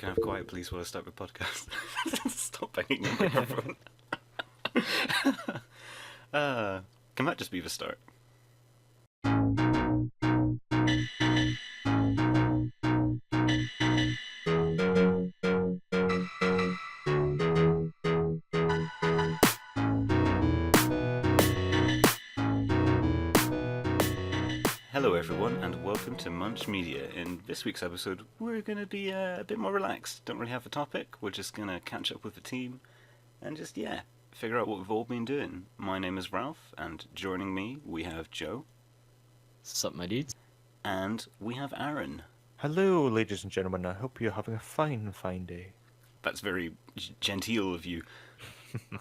Can I have quiet, please, while I start the podcast? Stop banging the microphone. Can that just be the start? Hello everyone, and welcome to Munch Media. In this week's episode, we're going to be a bit more relaxed. Don't really have a topic, we're just going to catch up with the team and just, figure out what we've all been doing. My name is Ralph, and joining me, we have Joe. Sup, my dudes? And we have Aaron. Hello, ladies and gentlemen. I hope you're having a fine day. That's very genteel of you.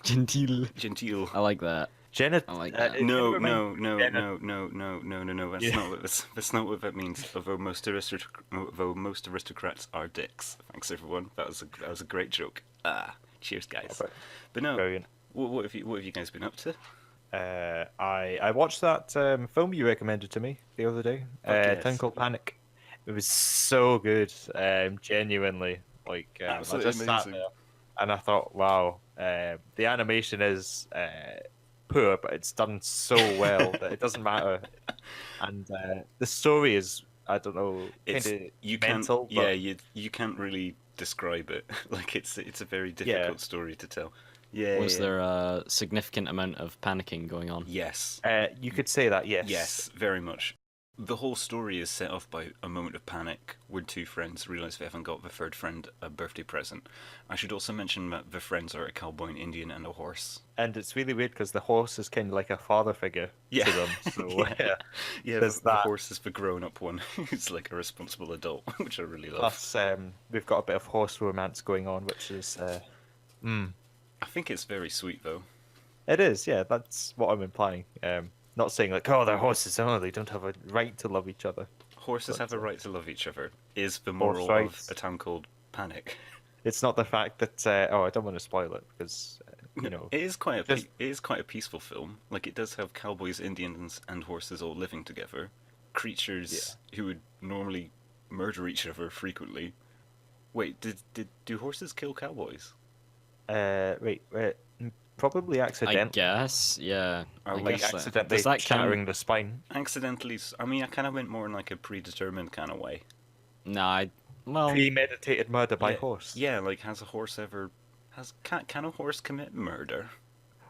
Gentile. Genteel. I like that. I like that. No. That's not what that means. Although most aristocrats are dicks. Thanks everyone. That was a great joke. Cheers, guys. Okay. But no, Brilliant. what have you guys been up to? I watched that film you recommended to me the other day. Yes. Town Called Panic. It was so good. Genuinely, Absolutely I just sat amazing. there and I thought, wow, the animation is poor, but it's done so well that it doesn't matter. And the story is, I don't know, mental. You can't really describe it. Like it's a very difficult story to tell. Was there a significant amount of panicking going on? Yes. You could say that, yes. Yes, very much. The whole story is set off by a moment of panic where two friends realise they haven't got the third friend a birthday present. I should also mention that the friends are a cowboy, an Indian, and a horse. And it's really weird because the horse is kind of like a father figure to them. So, The horse is the grown-up one who's like a responsible adult, which I really love. Plus, we've got a bit of horse romance going on, which is... I think it's very sweet, though. It is, yeah, that's what I'm implying. Not saying like, oh, they're horses, oh, they don't have a right to love each other. Horses But, have a right to love each other, is the Horse moral of rights. A Town Called Panic. It's not the fact that, I don't want to spoil it, because, It is quite a peaceful film. Like, it does have cowboys, Indians, and horses all living together. Creatures who would normally murder each other frequently. Wait, do horses kill cowboys? wait, probably accidentally. I guess, yeah. Or I like guess accidentally Does that shattering count? the spine. Accidentally, I mean, I kind of went more in like a predetermined kind of way. Nah, well, Premeditated murder by Yeah. horse. Yeah, like, has a horse ever... Can a horse commit murder?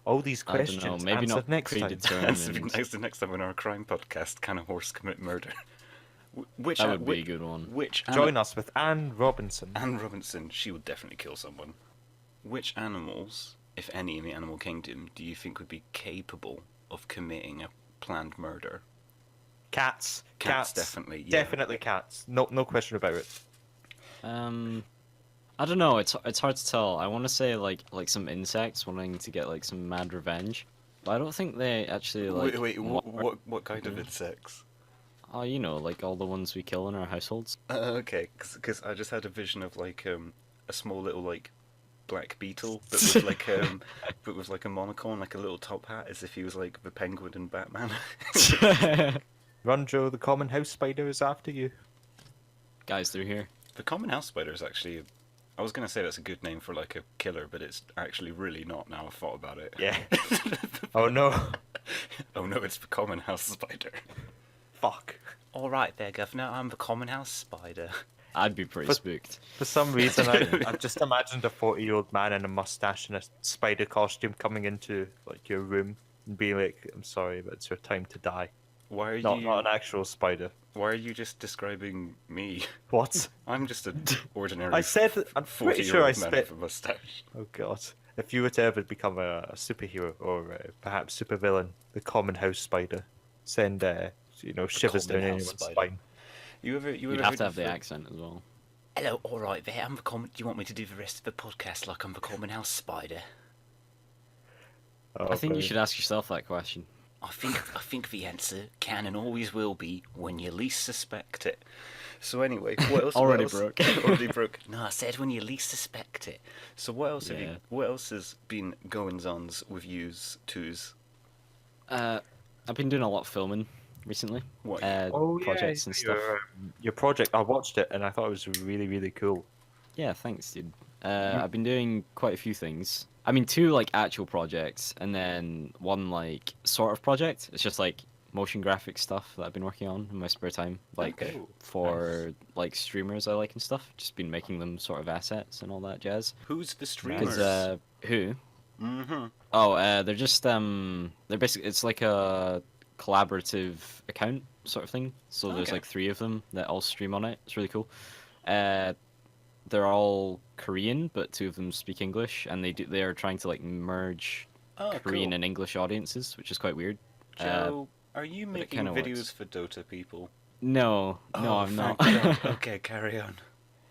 All these I don't questions know, maybe answered not next time. That's predetermined. the next time on our crime podcast, can a horse commit murder? Which That would be a good one. Which Join us with Anne Robinson. Anne Robinson, she would definitely kill someone. Which animals, if any in the animal kingdom, do you think would be capable of committing a planned murder? Cats. Cats, definitely, yeah. Definitely cats. No question about it. I don't know. It's hard to tell. I want to say like some insects wanting to get like some mad revenge, but I don't think they actually like. Wait, what kind of insects? Oh, you know, like all the ones we kill in our households. Okay, because I just had a vision of like a small little like black beetle, but with like a monocle and like a little top hat, as if he was like the Penguin in Batman. Run, Joe, the common house spider is after you. Guys, they're here. The common house spider is actually, I was gonna say that's a good name for like a killer, but it's actually really not. Now I've thought about it. Yeah. Oh no. Oh no, it's the common house spider. Fuck. All right there, Governor. I'm the common house spider. I'd be pretty But- spooked. For some reason, I've just imagined a 40-year-old man in a mustache and a spider costume coming into like your room and being like, "I'm sorry, but it's your time to die." Why are Not you? an actual spider. Why are you just describing me? What? I'm just an ordinary. I said I'm pretty sure 40-year-old I man spit. with a mustache. Oh god. If you were to ever become a superhero or perhaps supervillain, the common house spider, send shivers down common house anyone's spider. spine. You'd have to have the accent as well. Hello, all right there. I'm the common. Do you want me to do the rest of the podcast like I'm the common house spider? Oh, I think you brilliant. should ask yourself that question. I think the answer can and always will be when you least suspect it. So anyway, what else? Already what else- broke. Already broke. No, I said when you least suspect it. So what else have you? Yeah. What else has been goings-ons with yous twos? I've been doing a lot of filming recently. What? Oh, Projects and stuff. Your project. I watched it and I thought it was really, really cool. Yeah, thanks, dude. I've been doing quite a few things. I mean, two like actual projects, and then one like sort of project. It's just like motion graphic stuff that I've been working on in my spare time, like Okay. for like streamers I like and stuff. Just been making them sort of assets and all that jazz. Who's the Because streamers? who? Mm-hmm. Oh, they're just they're basically it's like a collaborative account sort of thing. So there's Okay. like three of them that all stream on it. It's really cool. Uh, they're all Korean, but two of them speak English, and they are trying to like merge Oh, Korean cool. and English audiences, which is quite weird. Joe, are you but it making kinda videos works. for Dota people? No, no, Oh, I'm not. thank God. Okay, carry on.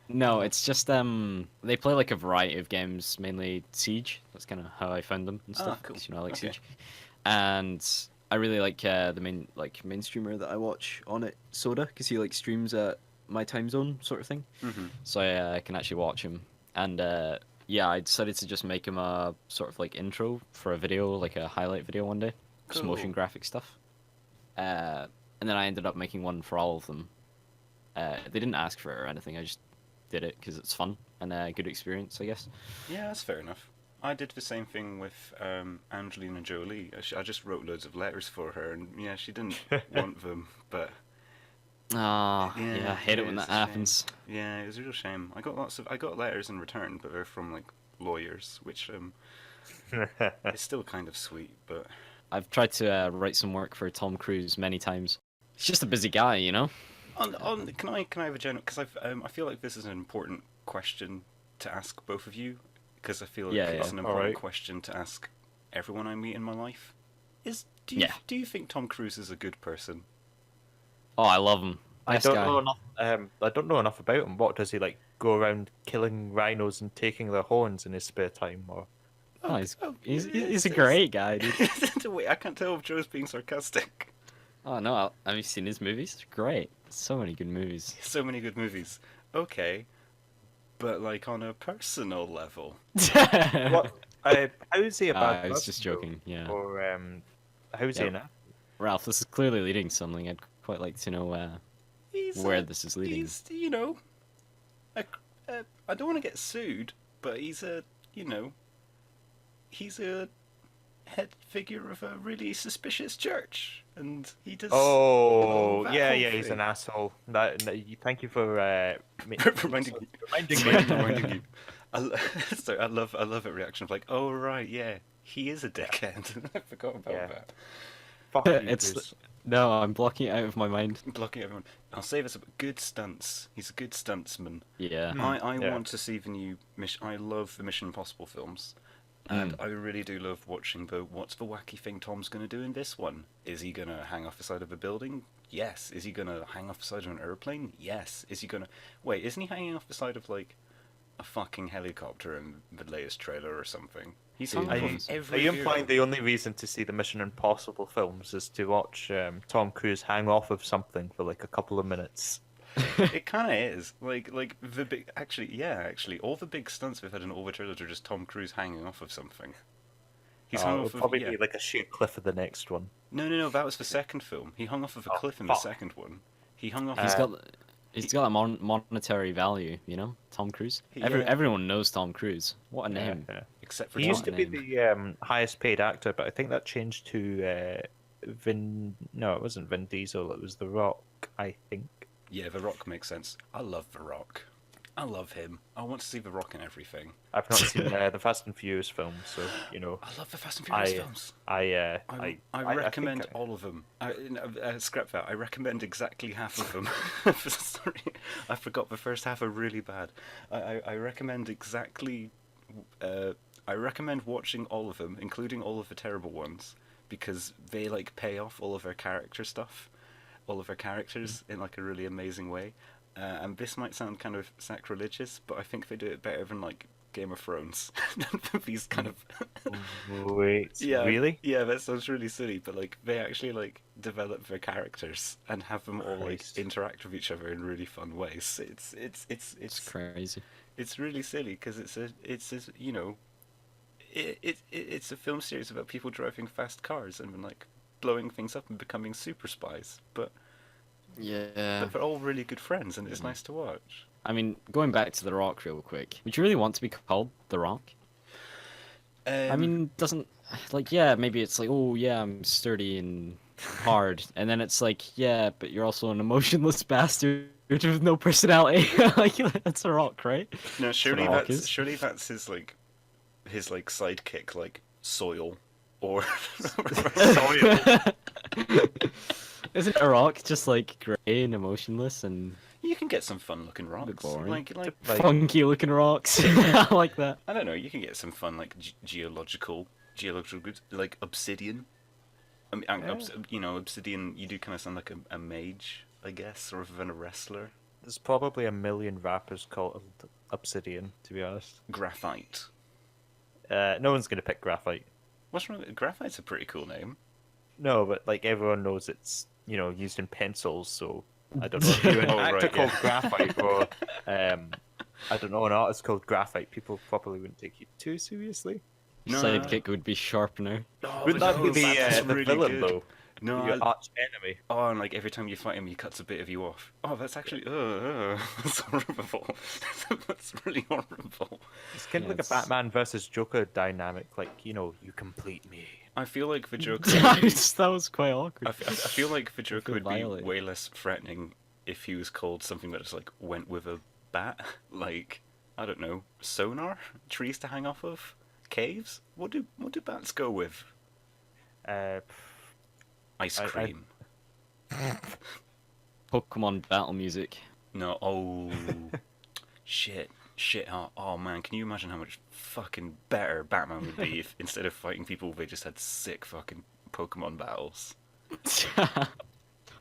No, it's just they play like a variety of games, mainly Siege. That's kind of how I found them and Ah, stuff. cool. 'Cause, you know, I like Okay. Siege, and I really like the main streamer that I watch on it, Soda, because he like streams at my time zone sort of thing. Mm-hmm. So I can actually watch him. And yeah, I decided to just make him a sort of like intro for a video, like a highlight video one day, just motion Cool. graphic stuff. And then I ended up making one for all of them. They didn't ask for it or anything. I just did it because it's fun and a good experience, I guess. Yeah, that's fair enough. I did the same thing with Angelina Jolie. I just wrote loads of letters for her, and yeah, she didn't want them, but Ah, yeah, yeah, I hate it when it's that a shame. happens. Yeah, it was a real shame. I got letters in return, but they're from like lawyers, which is still kind of sweet, but I've tried to write some work for Tom Cruise many times. He's just a busy guy, you know? can I have a general? Because I feel like this is an important question to ask both of you, because I feel like Yeah, it's yeah. an important Alright. question to ask everyone I meet in my life. Yeah. Do you think Tom Cruise is a good person? Oh, I love him. I Best don't guy. know enough. I don't know enough about him. What does he like? Go around killing rhinos and taking their horns in his spare time, or? Oh, he's Oh, he's a it's- great guy, dude. Wait, I can't tell if Joe's being sarcastic. Oh no, have you seen his movies? They're great. So many good movies. So many good movies. Okay, but like on a personal level. What? How is he a bad I was person, just though? joking. Yeah, Or how is he Yeah. in it? Ralph, this is clearly leading to something. I'd quite like to know He's where this is leading. He's I don't want to get sued, but he's he's a head figure of a really suspicious church, and he does. Oh, that yeah, whole yeah, he's thing. an asshole. Thank you for Reminding you. reminding me. Reminding you. Sorry, I love that reaction of like, oh right, yeah, he is a dickhead. I forgot about Yeah. that. Fuck you, It's Bruce. no, I'm blocking it out of my mind. Blocking everyone. I'll say this about good stunts. He's a good stuntsman. Yeah. I yeah. want to see the new mission. I love the Mission Impossible films, and I really do love watching the what's the wacky thing Tom's going to do in this one. Is he going to hang off the side of a building? Yes. Is he going to hang off the side of an airplane? Yes. Is he going to wait? Isn't he hanging off the side of like a fucking helicopter in the latest trailer or something? He's hung Are off you- of every. Are you implying vehicle. the only reason to see the Mission Impossible films is to watch Tom Cruise hang off of something for like a couple of minutes? It kind of is like the big. Actually, all the big stunts we've had in all the trailers are just Tom Cruise hanging off of something. He's hung It'll off of probably yeah. be like a sheer cliff of the next one. No. That was the second film. He hung off of a Oh, cliff in the fuck. second one. He hung off. He's Uh, got that monetary value, you know. Tom Cruise. Yeah. Everyone knows Tom Cruise. What a name. Yeah. except for He Tom. used to be the highest paid actor, but I think that changed to Vin. No, it wasn't Vin Diesel. It was The Rock, I think. Yeah, The Rock makes sense. I love The Rock. I love him. I want to see The Rock in everything. I've not seen the Fast and Furious films, so you know. I love the Fast and Furious I- films. I recommend think all of them. Scrap that. I recommend exactly half of them. Sorry, I forgot the first half are really bad. I recommend exactly. I recommend watching all of them, including all of the terrible ones, because they like pay off all of their character stuff, all of their characters in like a really amazing way. And this might sound kind of sacrilegious, but I think they do it better than like Game of Thrones. These kind of Wait, yeah, really? Yeah, that sounds really silly, but like they actually like develop their characters and have them all like Christ. interact with each other in really fun ways. It's crazy. It's really silly because it's a you know, it's a film series about people driving fast cars and like blowing things up and becoming super spies. But Yeah. but they're all really good friends, and it's nice to watch. I mean, going back to The Rock real quick, would you really want to be called The Rock? I mean, doesn't like yeah, maybe it's like, oh yeah, I'm sturdy and hard, and then it's like, yeah, but you're also an emotionless bastard with no personality. Like that's a Rock, right? no, surely Rock that's is. surely that's his like sidekick, like Soil, or Isn't a Rock just like grey and emotionless and you can get some fun-looking a bit rocks, boring? like Funky looking rocks? I like that. I don't know. You can get some fun like geological goods, like obsidian. I mean, obsidian. You do kind of sound like a mage, I guess, rather than a wrestler. There's probably a million rappers called Obsidian, to be honest. Graphite. No one's gonna pick Graphite. What's wrong? Graphite's a pretty cool name. No, but like everyone knows it's used in pencils, so I don't know if you're an Oh, actor right, called yeah. Graphite or I don't know, an artist called Graphite. People probably wouldn't take you too seriously. No. Sidekick would be Sharpener. Oh, Wouldn't but that be no, that's the really villain good. though? No, Your arch enemy. oh, and like every time you fight him, he cuts a bit of you off. Oh, that's actually, that's horrible. That's really horrible. It's kind of Yeah, like a Batman versus Joker dynamic. Like you complete me. I feel like the Joker. That was quite awkward. I feel like the Joker feel would be violated. way less threatening if he was called something that just like went with a bat, like I don't know, sonar, trees to hang off of, caves. What do bats go with? Ice I- cream. Pokemon battle music. No. Oh, shit. Oh man, can you imagine how much fucking better Batman would be if instead of fighting people, they just had sick fucking Pokemon battles?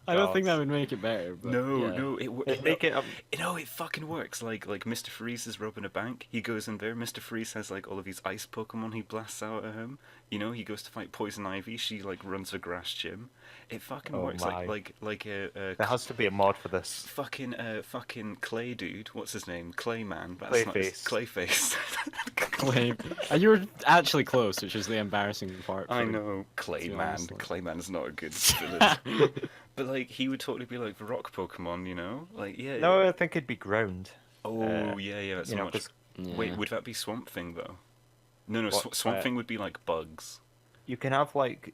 I don't think that would make it better. But yeah. No, Make it. it fucking works. Like Mr. Freeze is robbing a bank. He goes in there. Mr. Freeze has like all of these ice Pokemon he blasts out at him. He goes to fight Poison Ivy. She like runs a grass gym. It fucking Oh works. my. Like There has to be a mod for this. fucking Clay dude. What's his name? Clayman. That's not his- Clayface. Claim. You were actually close, which is the embarrassing part. I for- know be Clayman. honest, like- Clayman's not a good villain. But like he would totally be like the rock Pokemon, Like yeah. No, I think it'd be ground. Oh yeah, that's much. 'cause Yeah. Wait, would that be Swamp Thing though? No, What, Swamp Thing would be like bugs. you can have like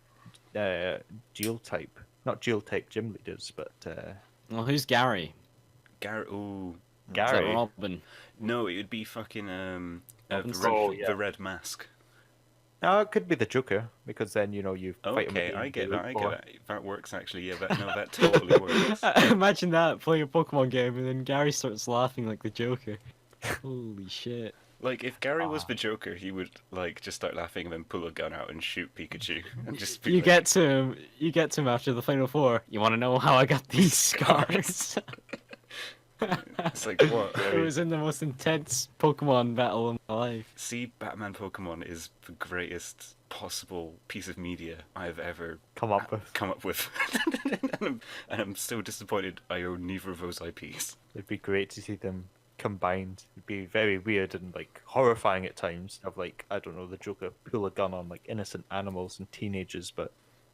dual type, not dual type gym leaders, but Well, who's Gary? Garrett. Ooh. Is that Gary. Robin? No, it would be fucking Robin's- Oh, yeah. the red mask. No, it could be the Joker because then you fight him. Okay, at the I end get of that. the I war. get that. That works actually. Yeah, that totally works. Imagine that, playing a Pokemon game and then Gary starts laughing like the Joker. Holy shit. Like if Gary was the Joker, he would like just start laughing and then pull a gun out and shoot Pikachu and just be You like, get to him after the final four. You want to know how I got these scars? It's like what? It was in the most intense Pokemon battle of my life. See, Batman Pokemon is the greatest possible piece of media I've ever Come up with. come up with, and I'm so disappointed I own neither of those IPs. It'd be great to see them combined. It'd be very weird and like horrifying at times. Of like I don't know, the Joker pull a gun on like innocent animals and teenagers, but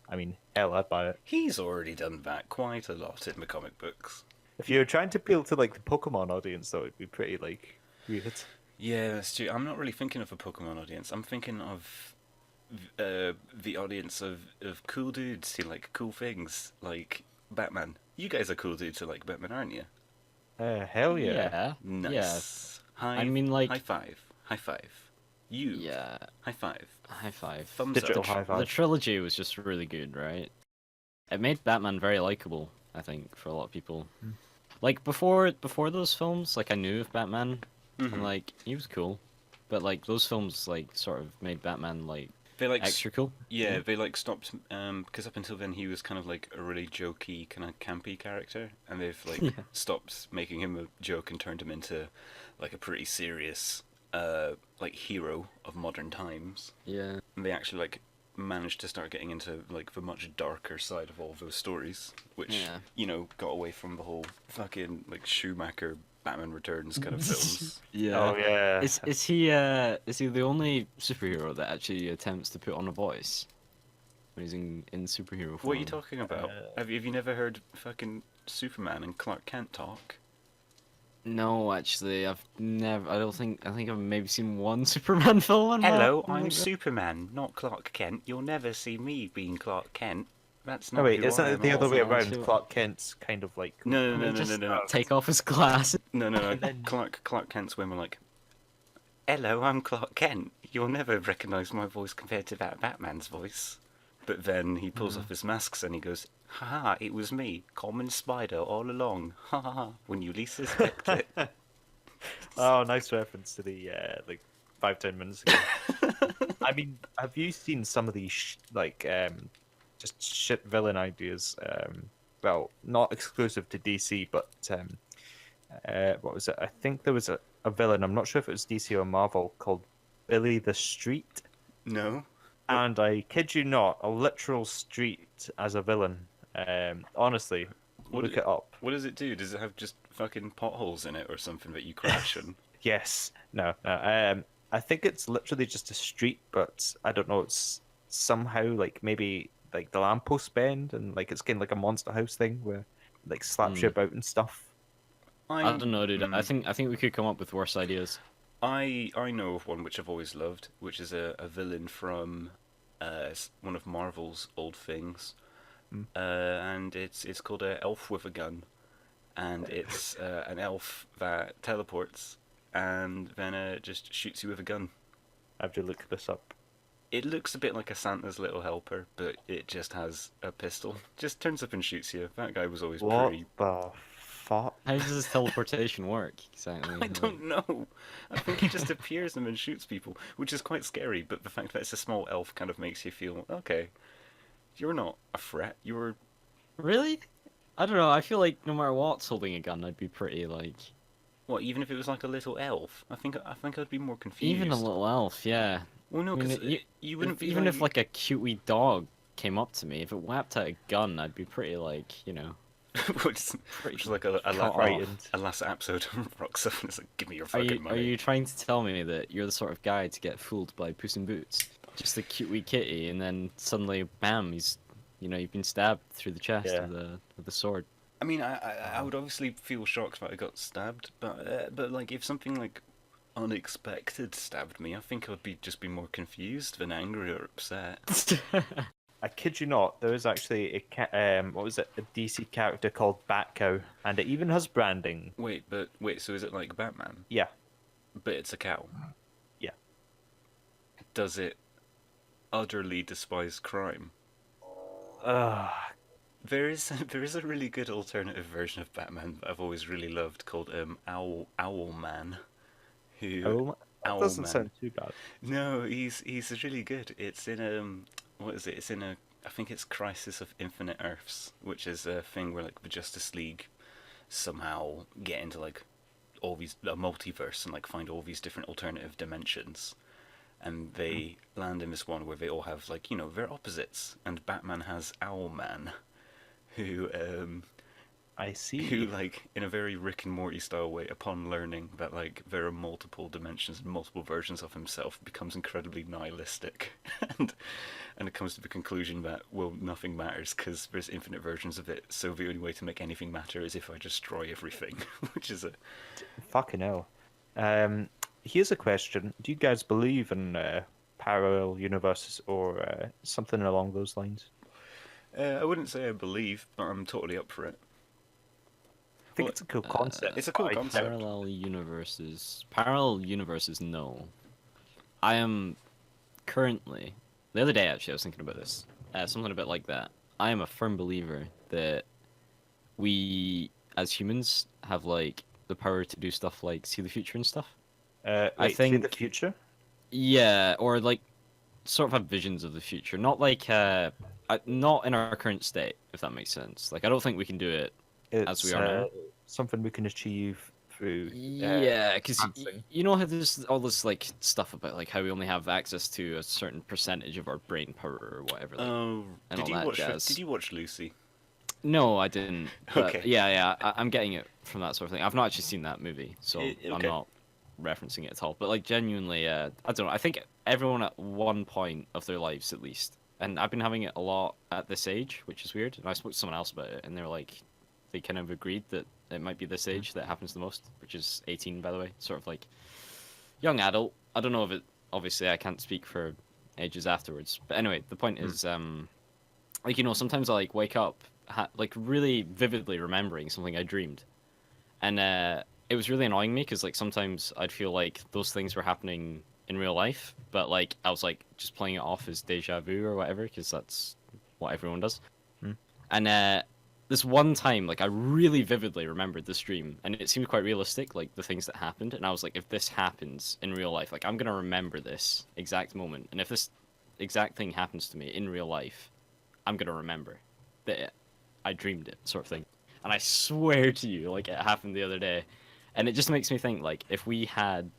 I mean, hell, I'd buy it. He's already done that quite a lot in the comic books. If you're trying to appeal to like the Pokemon audience, though, it'd be pretty like weird. Yeah, that's true. I'm not really thinking of a Pokemon audience. I'm thinking of the audience of cool dudes who like cool things, like Batman. You guys are cool dudes who like Batman, aren't you? Hell yeah. Yeah. Nice. Yes. High, I mean, like- high five. High five. You. Yeah. High five. High five. Thumbs Digital up. high The five. trilogy was just really good, right? It made Batman very likable, I think, for a lot of people. Like before those films, like I knew of Batman, Mhm. and like he was cool, but like those films like sort of made Batman like They like extra cool. yeah, they like stopped because up until then he was kind of like a really jokey, kind of campy character, and they've like Yeah. stopped making him a joke and turned him into like a pretty serious like hero of modern times. Yeah. And they actually like managed to start getting into like the much darker side of all of those stories, which Yeah. got away from the whole fucking like Schumacher Batman Returns kind of films. Yeah. Oh yeah. Is he the only superhero that actually attempts to put on a voice when he's in superhero form? What are you talking about? Have you never heard fucking Superman and Clark Kent talk? No, actually, I've never. I don't think. I think I've maybe seen one Superman film. And Hello, not I'm like that. Superman, not Clark Kent. You'll never see me being Clark Kent. That's Oh not wait, who isn't I it am the at other all. way That's not around? actually- Clark Kent's kind of like No, no, no, They no, just no, no. take off his glasses. No, no, no. And then- Clark Kent's women like, hello, I'm Clark Kent. You'll never recognise my voice compared to that Batman's voice. But then he pulls off his masks and he goes, haha, it was me, Common Spider, all along. Ha ha ha, when you least suspect it. Oh, nice reference to the like 5-10 minutes ago. I mean, have you seen some of these just shit villain ideas? Well, not exclusive to DC, but what was it? I think there was a villain. I'm not sure if it was DC or Marvel called Billy the Street, No? and I kid you not, a literal street as a villain. Honestly, What look did- it up. What does it do? Does it have just fucking potholes in it or something that you crash in? Yes. No. No. I think it's literally just a street, but I don't know. It's somehow like maybe like the lampposts bend, and like it's kind of like a Monster House thing where like slaps you about and stuff. I don't know, dude. I think we could come up with worse ideas. I know of one which I've always loved, which is a villain from one of Marvel's old things, and it's called a elf with a gun, and it's an elf that teleports and then just shoots you with a gun. I have to look this up. It looks a bit like a Santa's little helper, but it just has a pistol. Just turns up and shoots you. That guy was always What pretty. the fuck? How does this teleportation work exactly? I don't know. I think he just appears and then shoots people, which is quite scary. But the fact that it's a small elf kind of makes you feel okay. You're not a threat. You're Really? I don't know. I feel like no matter what's holding a gun, I'd be pretty like. what? Even if it was like a little elf, I think I'd be more confused. Even a little elf, yeah. Well, no, I mean, because you wouldn't be even if like a cute wee dog came up to me, if it whapped out a gun, I'd be pretty like, which is like a caught frightened. last episode of Rock's Up, and it's like, give me your Are fucking you money. trying to tell me that you're the sort of guy to get fooled by Puss in Boots? Just a cute wee kitty, and then suddenly, bam, you've been stabbed through the chest Yeah. with the sword. I mean, I would obviously feel shocked that I got stabbed, but like if something like unexpected stabbed me, I think I would just be more confused than angry or upset. I kid you not. There is actually a what was it? A DC character called Batcow, and it even has branding. Wait, so is it like Batman? Yeah. But it's a cow. Yeah. Does it utterly despise crime? Ugh. There is a really good alternative version of Batman that I've always really loved called Owlman. Who Oh, that doesn't Owlman. sound too bad. No, he's really good. It's in what is it? It's in I think it's Crisis of Infinite Earths, which is a thing where like the Justice League somehow get into like all these a multiverse and like find all these different alternative dimensions, and they land in this one where they all have like they're opposites, and Batman has Owlman, who I see. who, like, in a very Rick and Morty style way, upon learning that, like, there are multiple dimensions and multiple versions of himself, becomes incredibly nihilistic. and it comes to the conclusion that, well, nothing matters because there's infinite versions of it, so the only way to make anything matter is if I destroy everything, which is a... Fucking hell. Here's a question. Do you guys believe in parallel universes or something along those lines? I wouldn't say I believe, but I'm totally up for it. I think it's a cool concept. It's a cool but I concept. Parallel universes, no. I am currently, the other day actually, I was thinking about this. Something a bit like that. I am a firm believer that we, as humans, have like the power to do stuff like see the future and stuff. Wait, I see think- the future. Yeah, or like sort of have visions of the future. Not like not in our current state, if that makes sense. Like I don't think we can do it. It's As we are now. something we can achieve through. Yeah, because enhancing. you know how there's all this like stuff about like how we only have access to a certain percentage of our brain power or whatever. Like, Oh, and did all you that watch? jazz. Did you watch Lucy? No, I didn't. But Okay. yeah, I'm getting it from that sort of thing. I've not actually seen that movie, so I'm Okay. not referencing it at all. But like genuinely, I don't know. I think everyone at one point of their lives, at least, and I've been having it a lot at this age, which is weird. And I spoke to someone else about it, and they were like, they kind of agreed that it might be this age that happens the most, which is 18, by the way, sort of like young adult. I don't know if it. Obviously, I can't speak for ages afterwards, but anyway, the point is, like sometimes I like wake up like really vividly remembering something I dreamed, and it was really annoying me because like sometimes I'd feel like those things were happening in real life, but like I was like just playing it off as deja vu or whatever because that's what everyone does. And this one time, like I really vividly remembered this dream, and it seemed quite realistic, like the things that happened. And I was like, if this happens in real life, like I'm gonna remember this exact moment, and if this exact thing happens to me in real life, I'm gonna remember that I dreamed it, sort of thing. And I swear to you, like it happened the other day, and it just makes me think, like if we had,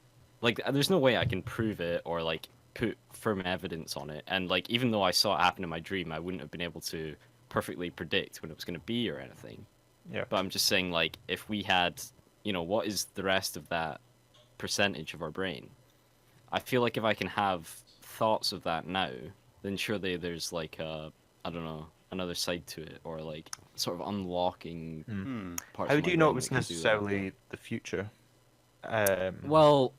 like, there's no way I can prove it or like put firm evidence on it, and like even though I saw it happen in my dream, I wouldn't have been able to perfectly predict when it was going to be or anything. Yeah. But I'm just saying, like, if we had, what is the rest of that percentage of our brain? I feel like if I can have thoughts of that now, then surely there's like I don't know, another side to it, or like sort of unlocking parts. How of do my you know brain it was that can do that. necessarily the future? Well,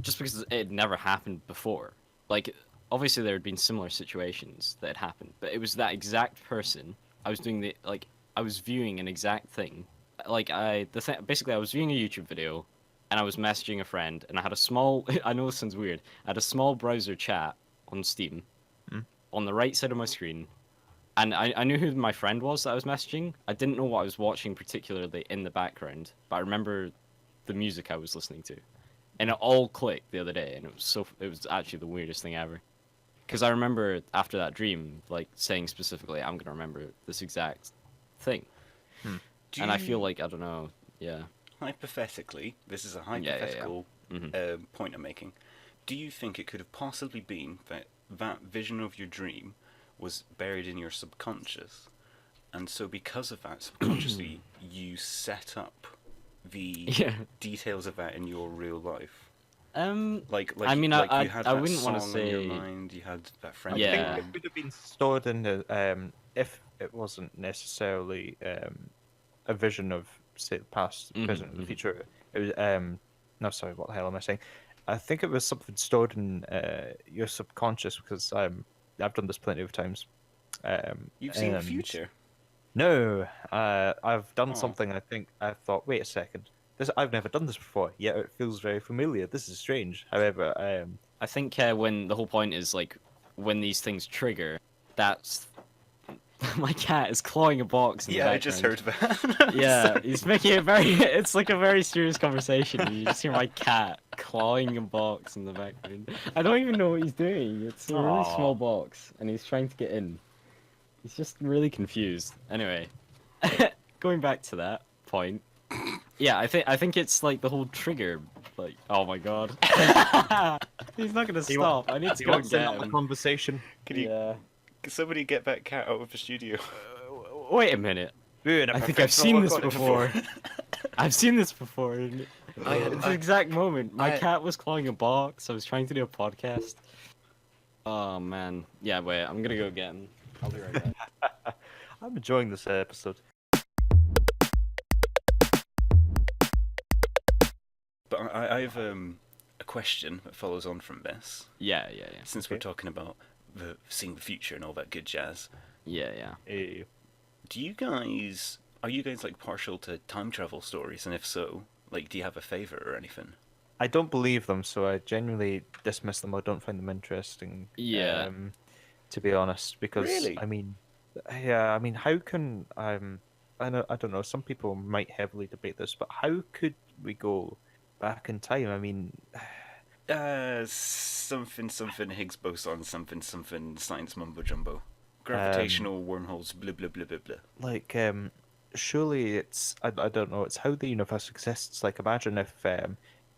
just because it had never happened before. Like, obviously there had been similar situations that had happened, but it was that exact person. I was doing I was viewing an exact thing. Like, basically I was viewing a YouTube video, and I was messaging a friend, and I had a small, I know this sounds weird, I had a small browser chat on Steam, on the right side of my screen, and I knew who my friend was that I was messaging. I didn't know what I was watching particularly in the background, but I remember the music I was listening to. And it all clicked the other day, and it was actually the weirdest thing ever. Because I remember after that dream, like saying specifically, I'm gonna remember this exact thing. And I feel like, I don't know, yeah. Hypothetically, this is a Yeah. hypothetical point I'm making. Do you think it could have possibly been that that vision of your dream was buried in your subconscious, and so because of that, subconsciously you set up the details of that in your real life? Like I mean, like I you had I that wouldn't want to song say. in your mind, you had that friend. I Yeah. think it would have been stored in the if it wasn't necessarily a vision of say the past, present, and the future. It was no, sorry, what the hell am I saying? I think it was something stored in your subconscious because I've done this plenty of times. You've seen the and- future. No, I've done Oh. something. I thought, wait a second, I've never done this before. Yet it feels very familiar. This is strange. However, I think when the whole point is like when these things trigger, that's my cat is clawing a box. In the Yeah, I just background. heard that. Yeah, Sorry. he's making it very. It's like a very serious conversation. And you just hear my cat clawing a box in the background. I don't even know what he's doing. It's a really Aw. small box, and he's trying to get in. He's just really confused. Anyway, going back to that point. Yeah, I think it's like the whole trigger. Like, oh my god, he's not gonna stop. I need to you go want and to get end the him. conversation? Can you? Yeah. Can somebody get that cat out of the studio? Wait a minute. I think I've seen this before. I've seen this before. It's the exact moment. My cat was clawing a box. I was trying to do a podcast. Oh man. Yeah, wait. I'm gonna go get him. I'll be right back. I'm enjoying this episode. But I have a question that follows on from this. Yeah. Since we're talking about seeing the future and all that good jazz, Yeah. are you guys like partial to time travel stories? And if so, like, do you have a favorite or anything? I don't believe them, so I genuinely dismiss them. I don't find them interesting. Yeah. To be honest, because Really? I mean, yeah, I mean, how can I don't know. Some people might heavily debate this, but how could we go back in time? I mean, Something Higgs boson, something science mumbo jumbo, gravitational wormholes, blah blah blah blah blah. like, surely it's I don't know. It's how the universe exists. Like, imagine if,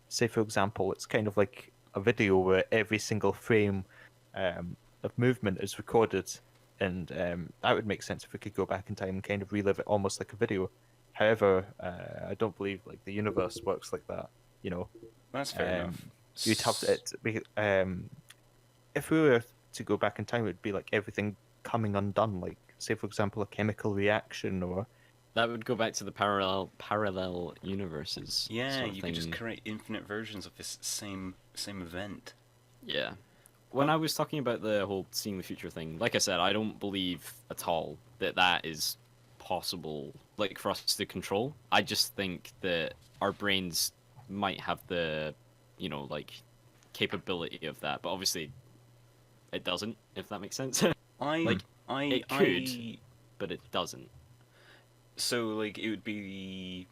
say for example, it's kind of like a video where every single frame of movement is recorded, and that would make sense if we could go back in time and kind of relive it almost like a video. However, I don't believe like the universe works like that. You know, That's fair enough. you'd have if we were to go back in time, it would be like everything coming undone. Like, say for example, a chemical reaction or That would go back to the parallel universes. Yeah, sort of you could just thing. create infinite versions of this same event. Yeah. When I was talking about the whole seeing the future thing, like I said, I don't believe at all that that is possible, like for us to control. I just think that our brains might have the, like capability of that, but obviously it doesn't, if that makes sense. I Like, I it could, but it doesn't. so like it would be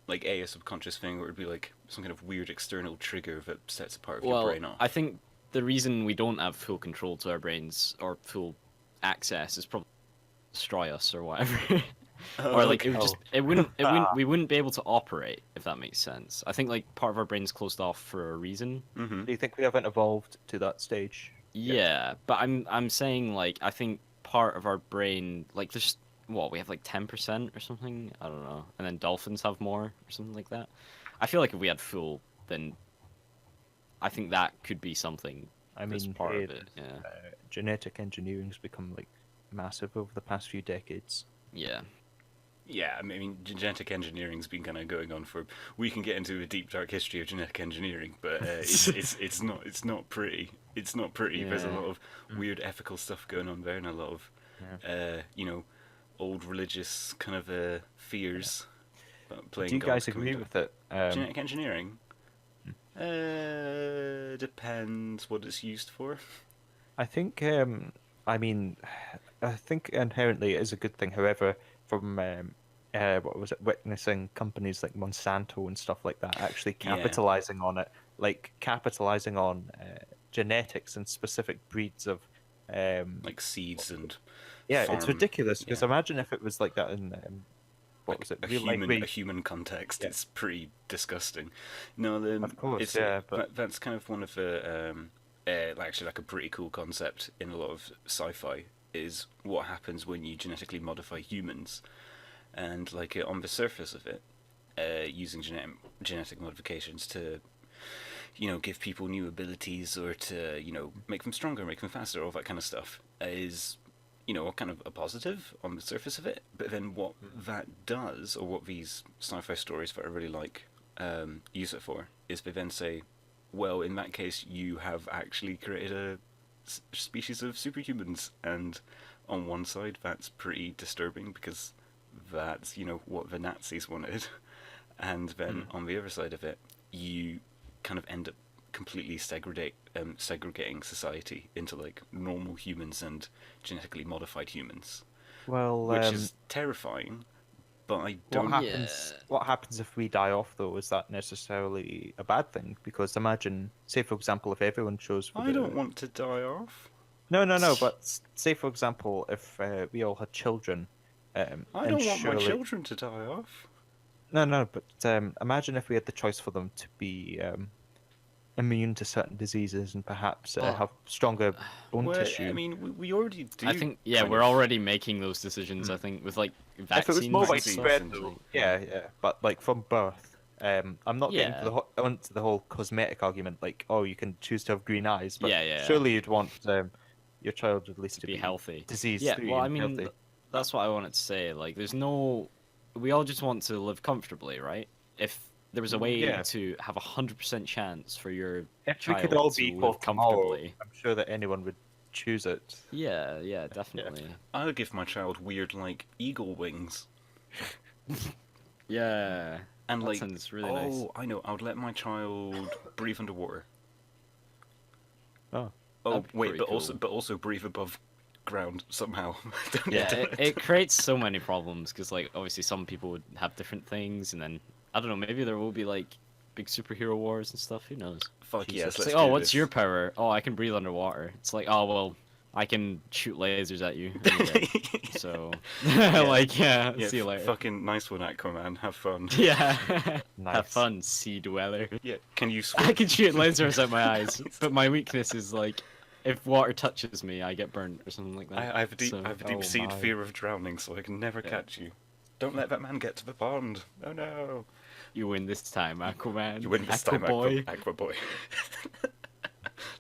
like a subconscious thing, or it would be like some kind of weird external trigger that sets a part of your Well, brain off. I think the reason we don't have full control to our brains or full access is probably destroy us or whatever. Or like it would just we wouldn't be able to operate, if that makes sense. I think like part of our brain's closed off for a reason. Mm-hmm. Do you think we haven't evolved to that stage? Yeah, but I'm saying like I think part of our brain, like there's what we have like 10% or something, I don't know, and then dolphins have more or something like that. I feel like if we had full, then I think that could be something I that's mean, part of it. Yeah, genetic engineering's become like massive over the past few decades. yeah, Yeah, I mean, genetic engineering's been kind of going on for. We can get into a deep dark history of genetic engineering, but it's not pretty. It's not pretty. There's a Yeah. lot of weird ethical stuff going on there, and a lot of, old religious kind of fears about playing. Do you God guys coming agree to- with it? genetic engineering? Depends what it's used for. I think, I mean, I think inherently it is a good thing. However, from what was it, witnessing companies like Monsanto and stuff like that actually Yeah. capitalizing on it, like capitalizing on genetics and specific breeds of, Like seeds and yeah, it's farm- ridiculous. Because yeah. imagine if it was like that in what was it, a real life human where a human context. Yeah. It's pretty disgusting. No, Of course, it's, yeah, but- that's kind of one of the actually like a pretty cool concept in a lot of sci-fi is what happens when you genetically modify humans, and like on the surface of it, using genetic modifications to give people new abilities or to make them stronger, make them faster, all that kind of stuff is kind of a positive on the surface of it. But then what that does, or what these sci-fi stories that I really like use it for, is they then say, well, in that case, you have actually created a species of superhumans, and on one side, that's pretty disturbing because that's what the Nazis wanted, and then on the other side of it, you kind of end up completely segregating society into like normal humans and genetically modified humans, well, which is terrifying. But I don't. What happens if we die off though? Is that necessarily a bad thing? Because imagine, say for example, if everyone chose for I don't want to die off. No. But say for example, if we all had children, I and don't want my surely- children to die off. No. But imagine if we had the choice for them to be immune to certain diseases and perhaps Well, have stronger bone Well, tissue. I mean, we already do. I think kind we're of- already making those decisions. I think with like if vaccines. it was more and widespread, stuff, though, and, yeah. But like from birth, I'm not getting Yeah. to onto the whole cosmetic argument. Like, oh, you can choose to have green eyes, but Yeah. surely you'd want your child at least to be healthy. disease Yeah, free well, I and mean, healthy. that's what I wanted to say. Like, we all just want to live comfortably, right? If there was a way Yeah. to have 100% chance for your If we child could all to be live equal tomorrow, comfortably, I'm sure that anyone would choose it. yeah, definitely, I would give my child weird like eagle wings, yeah. and That like sounds really nice. I know. I would let my child breathe underwater. Oh, Oh That'd be wait, pretty but also breathe above ground somehow. Don't Yeah, do it creates so many problems because, like, obviously some people would have different things, and then I don't know, maybe there will be like big superhero wars and stuff. Who knows? Fuck Jesus. yes. It's Let's like, oh, do what's this. your power? Oh, I can breathe underwater. It's like, oh well, I can shoot lasers at you. Anyway. So, like, yeah, Yeah, see you later. fucking nice one, Aquaman. Have fun. Yeah, Nice. have fun, sea dweller. Yeah, can you swim? I can shoot lasers at my eyes, but my weakness is like, if water touches me, I get burnt or something like that. I have a So- deep-seated my. fear of drowning, so I can never Yeah. catch you. Don't let that man get to the pond. Oh no! You win this time, Aquaman. You win this Aqua time, boy. Aqua Boy.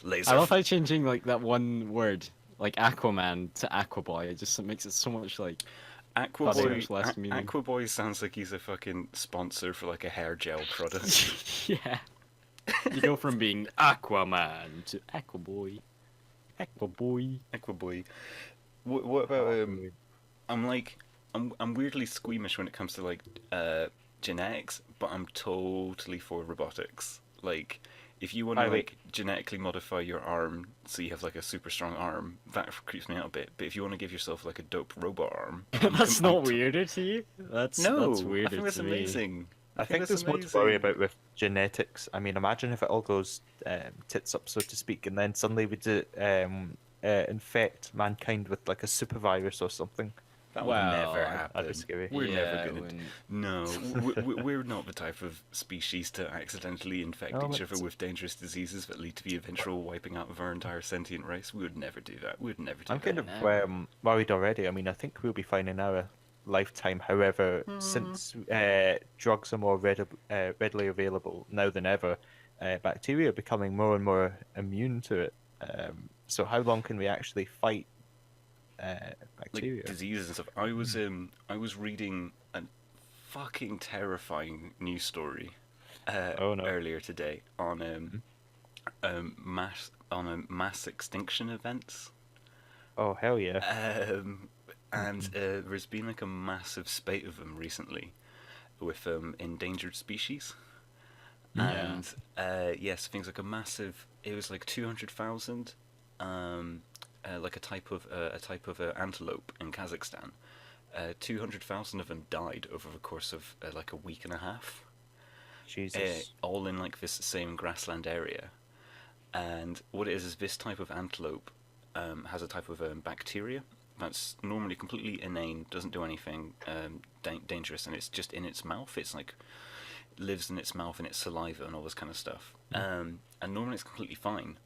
Laser. I love how changing like that one word, like Aquaman to Aquaboy. It just makes it so much like Much less meaning. Aquaboy sounds like he's a fucking sponsor for like a hair gel product. Yeah. You go from being Aquaman to Aquaboy. Aquaboy. Aquaboy. What about I'm weirdly squeamish when it comes to like genetics, but I'm totally for robotics. Like, if you want to like genetically modify your arm so you have like a super strong arm, that creeps me out a bit. But if you want to give yourself like a dope robot arm, That's not weirder to you? That's weirder I think that's to me. amazing. I think there's more to worry about with genetics. I mean, imagine if it all goes tits up, so to speak, and then suddenly we infect mankind with like a super virus or something. That would never happen. That'd be scary. We're never it gonna. wouldn't. No, we're not the type of species to accidentally infect each other with dangerous diseases that lead to the eventual wiping out of our entire sentient race. We would never do that. We would never do I'm that. kind of worried already. I mean, I think we'll be fine in our lifetime. However, since drugs are more readily available now than ever, bacteria are becoming more and more immune to it. So how long can we actually fight bacteria? Like diseases and stuff. I was reading a fucking terrifying news story earlier today on mass extinction events. Oh hell yeah! And there's been like a massive spate of them recently with endangered species. Yeah. And yes, things like a massive. It was like 200,000. Like a type of antelope in Kazakhstan. 200,000 of them died over the course of like a week and a half. Jesus. All in like this same grassland area. And what it is this type of antelope has a type of bacteria that's normally completely inane, doesn't do anything dangerous, and it's just in its mouth. It's like lives in its mouth and its saliva and all this kind of stuff. And normally it's completely fine,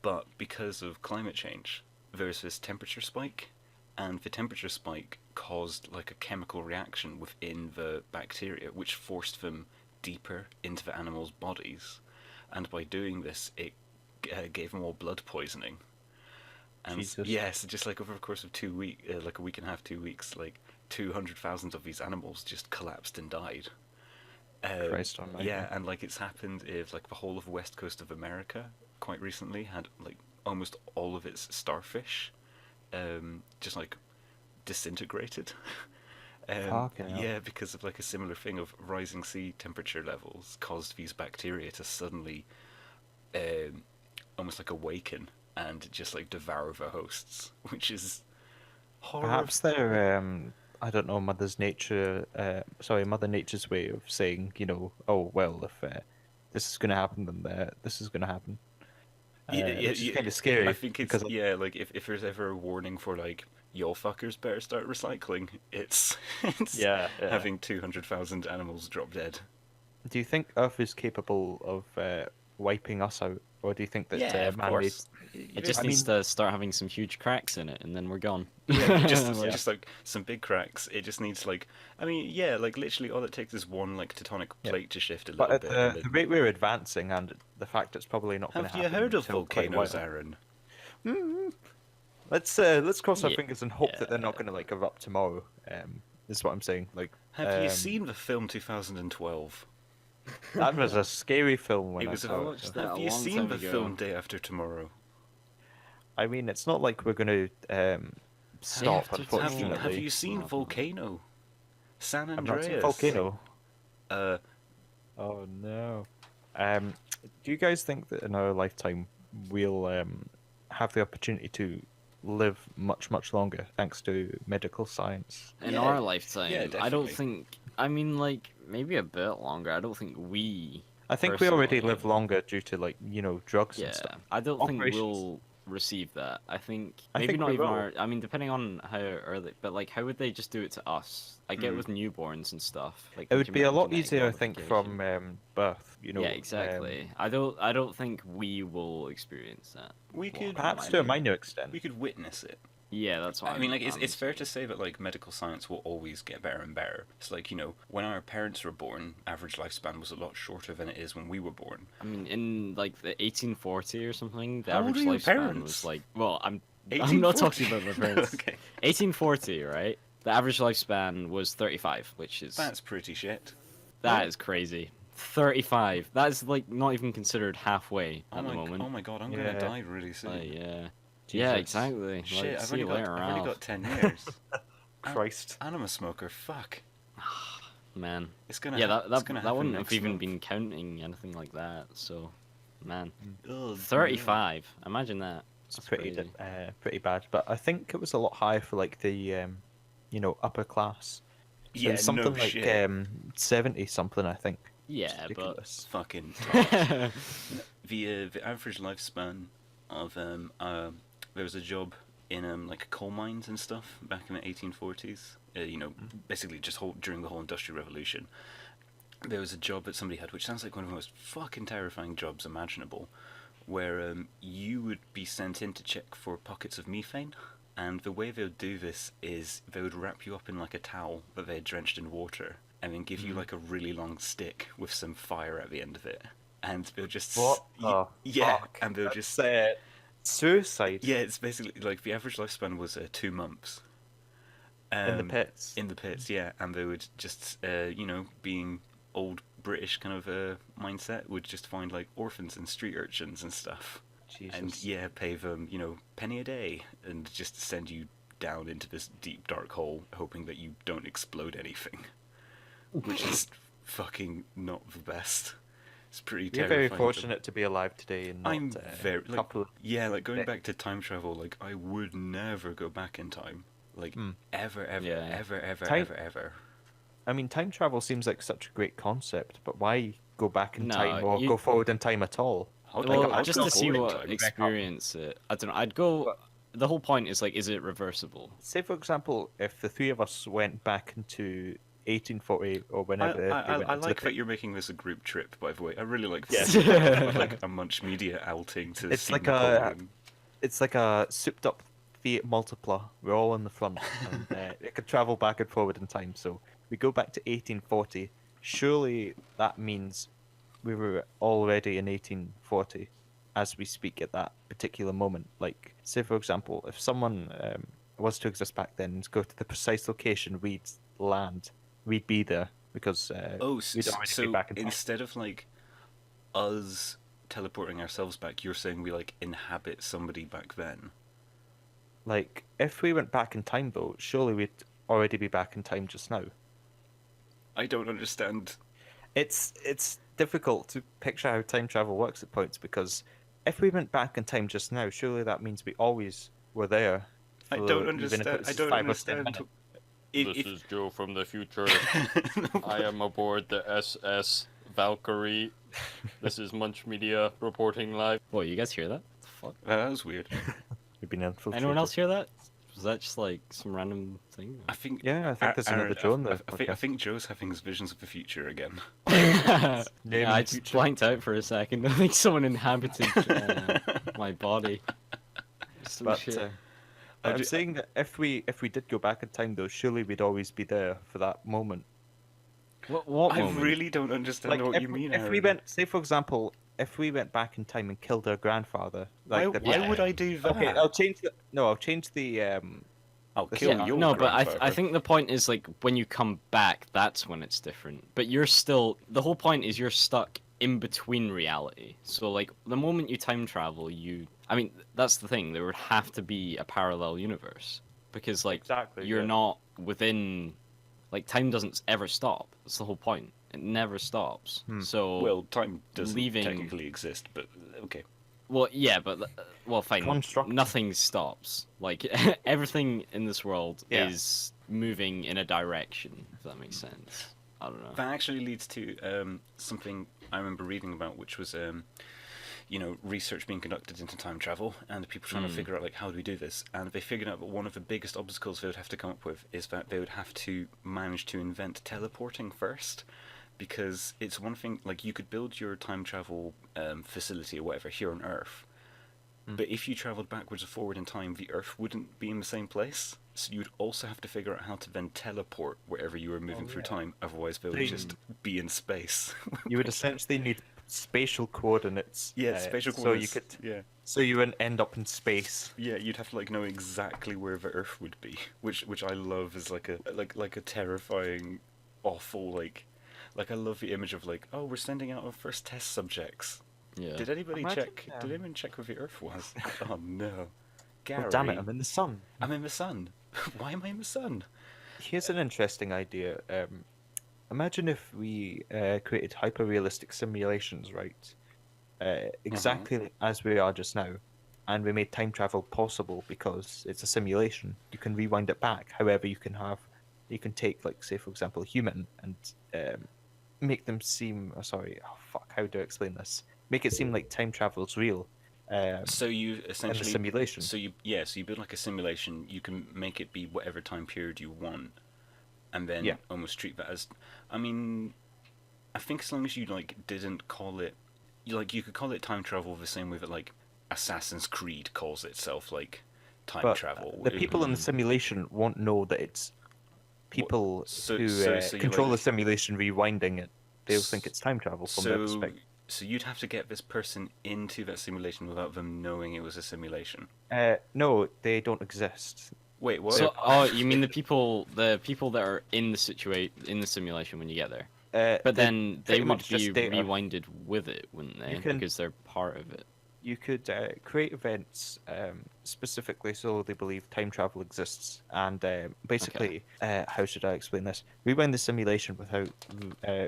but because of climate change, there's this temperature spike, and the temperature spike caused like a chemical reaction within the bacteria, which forced them deeper into the animals' bodies, and by doing this, it gave them all blood poisoning. And Jesus. yes, just like over the course of 2 weeks, like a week and a half, 2 weeks, like 200,000 of these animals just collapsed and died. Christ almighty. Yeah, and like it's happened if like the whole of the west coast of America quite recently had like almost all of its starfish just like disintegrated. Fucking hell. Yeah, because of like a similar thing of rising sea temperature levels caused these bacteria to suddenly almost like awaken and just like devour the hosts, which is horrible. Perhaps they're I don't know, Mother Nature's way of saying, you know, oh well, if this is going to happen, then this is going to happen. It's kind of scary. I think it's like if there's ever a warning for like y'all fuckers better start recycling, it's yeah. having 200,000 animals drop dead. Do you think Earth is capable of wiping us out, or do you think that of man-made? course. It just needs to start having some huge cracks in it, and then we're gone. Yeah, just like some big cracks. It just needs like, I mean, yeah, like literally all it takes is one like tectonic plate to shift a little But bit. at the rate we're advancing, and the fact it's probably not going to Have happen. you heard of until quite a volcanoes, while. Aaron? Let's cross our Yeah. fingers and hope that they're not going to like erupt tomorrow. Is what I'm saying. Like, Have you seen the film 2012? that was a scary film when It was. I saw watched it. that. Have a you long seen time the ago. film Day After Tomorrow? I mean, it's not like we're going to stop. After Unfortunately, Have you seen Volcano? San I've not seen Andreas. Volcano. Uh, Oh no. Do you guys think that in our lifetime we'll have the opportunity to live much, much longer thanks to medical science? In Yeah. our lifetime, Yeah, I don't definitely. think. I mean, like maybe a bit longer. I don't think we. I think we already Personally. live longer due to like drugs Yeah, and stuff. I don't think Operations. we'll receive that. I think I maybe think not we even will. our. I mean, depending on how early, but like, how would they just do it to us? I get with newborns and stuff. Like It would be a lot genetic easier, I think, modification. from birth. You know. Yeah, exactly. I don't think we will experience that. we could Perhaps to a minor extent. we could witness it. Yeah, that's what I mean, like, I'm it's fair to saying. say that, like, medical science will always get better and better. It's like, you know, when our parents were born, average lifespan was a lot shorter than it is when we were born. I mean, in like the 1840 or something, the How old average are your lifespan parents? was like. Well, I'm not talking about my parents. Okay. 1840, right? The average lifespan was 35, which is That's pretty shit. that is crazy. 35. That is like not even considered halfway Oh at the my, moment. oh my god, I'm Yeah. gonna die really soon. Yeah. Jesus. Yeah, exactly. Shit, Like, I've see only you got, later, I've only Ralph. got 10 years. Christ. And I'm a smoker. Fuck. Man. It's gonna. Yeah, it's that gonna that happen wouldn't next have even month. been counting anything like that. So, man, Ugh, 35. Imagine that. It's That's pretty crazy. pretty bad. But I think it was a lot higher for like the upper class. So Yeah, it's something no like shit. 70 something, I think. Yeah, but Ridiculous. Fucking tops. The average lifespan of there was a job in like coal mines and stuff back in the 1840s. Basically just during the whole Industrial Revolution. There was a job that somebody had, which sounds like one of the most fucking terrifying jobs imaginable, where you would be sent in to check for pockets of methane. And the way they would do this is they would wrap you up in like a towel that they had drenched in water, and then give you like a really long stick with some fire at the end of it. And they'll just What the yeah, fuck? and they'll That's, just suicide. yeah. It's basically like the average lifespan was 2 months. In the pits. In the pits, yeah, and they would just being old British kind of mindset, would just find like orphans and street urchins and stuff. Jesus. And yeah, pay them, penny a day, and just send you down into this deep dark hole, hoping that you don't explode anything, which is fucking not the best. It's pretty You're terrifying. very fortunate to be alive today and not I'm very a couple of going bit- back to time travel. Like I would never go back in time, like ever, Yeah. ever, Time- ever. I mean, time travel seems like such a great concept, but why go back in No, time or you- go forward in time at all? well, I'd just go to see forward in what time. experience it. I don't know. I'd go. The whole point is like, is it reversible? Say, for example, if the three of us went back into 1840 or whenever they went I into like the that you're making this a group trip, by the way. I really like Yeah. this. Like a Munch Media outing to It's see like Napoleon. It's like a souped up Fiat Multipla. We're all in the front, and it could travel back and forward in time. So we go back to 1840. Surely that means we were already in 1840 as we speak at that particular moment. Like, say for example, if someone was to exist back then and go to the precise location we'd land, we'd be there because we'd already so be back in time. instead of like us teleporting ourselves back, you're saying we like inhabit somebody back then? Like, if we went back in time though, surely we'd already be back in time just now. I don't understand. It's difficult to picture how time travel works at points because if we went back in time just now, surely that means we always were there. I for don't even if understand. it's I don't 5 or 10 understand. minutes. This is Joe from the future. I am aboard the SS Valkyrie. This is Munch Media reporting live. Whoa, you guys hear that? What the fuck? That was weird. We've been infiltrated. Anyone else hear that? Was that just like some random thing? I think. Yeah, I think there's Aaron, another Joe in there. I think Joe's having his visions of the future again. Yeah, Name I the just future. blanked out for a second. I think someone inhabited my body. Some But shit. I'm saying that if we did go back in time though, surely we'd always be there for that moment. What I moment? really don't understand what if, you mean. if we Aaron. went, say for example, if we went back in time and killed our grandfather, like Why would I do that? Okay, I'll change the. No, I'll change the. I'll the kill Yeah, your no, but I grandfather. think the point is like when you come back, that's when it's different. But you're still the whole point is you're stuck in between reality. So like the moment you time travel, I mean that's the thing. There would have to be a parallel universe because like Exactly, you're yeah. not within. Like time doesn't ever stop. That's the whole point. It never stops. So Well, time doesn't leaving- technically exist, but okay. Well, yeah, but fine. Construct. Nothing stops. Like everything in this world Yeah. is moving in a direction. If that makes sense. I don't know. That actually leads to something I remember reading about, which was research being conducted into time travel, and people trying to figure out like how do we do this, and they figured out that one of the biggest obstacles they would have to come up with is that they would have to manage to invent teleporting first, because it's one thing like you could build your time travel facility or whatever here on Earth, but if you traveled backwards or forward in time, the Earth wouldn't be in the same place. So you'd also have to figure out how to then teleport wherever you were moving through time. Otherwise, they would So just be in space. You would essentially need spatial coordinates. Yeah, spatial So coordinates. you could, Yeah. so you wouldn't end up in space. Yeah, you'd have to like know exactly where the Earth would be, which I love as like a terrifying, awful like I love the image of like, oh, we're sending out our first test subjects. Yeah. Did anybody Imagine, check? Did anyone check where the Earth was? Oh no, Gary. Oh, damn it! I'm in the sun. I'm in the sun. Why am I in the sun? Here's an interesting idea. Imagine if we created hyper-realistic simulations, right? Exactly as we are just now, and we made time travel possible because it's a simulation. You can rewind it back. However, you can take, like, say for example, a human and make them seem. Oh, sorry, oh fuck. How do I explain this? Make it seem like time travel's real. So you In the essentially simulation. So you build like a simulation. You can make it be whatever time period you want, and then Yeah. almost treat that as. I mean, I think as long as you like didn't call it, you could call it time travel the same way that like Assassin's Creed calls itself like time But travel. the people in the simulation won't know that it's people so- who so- so you, control like- the simulation rewinding it. They'll think it's time travel from their perspective. So you'd have to get this person into that simulation without them knowing it was a simulation. No, they don't exist. Wait, what? So, oh, you mean the people that are in the simulation when you get there? But then they pretty would much be just data. rewinded with it, wouldn't they? You can- Because they're part of it. You could create events specifically so they believe time travel exists, and basically, how should I explain this? Rewind the simulation without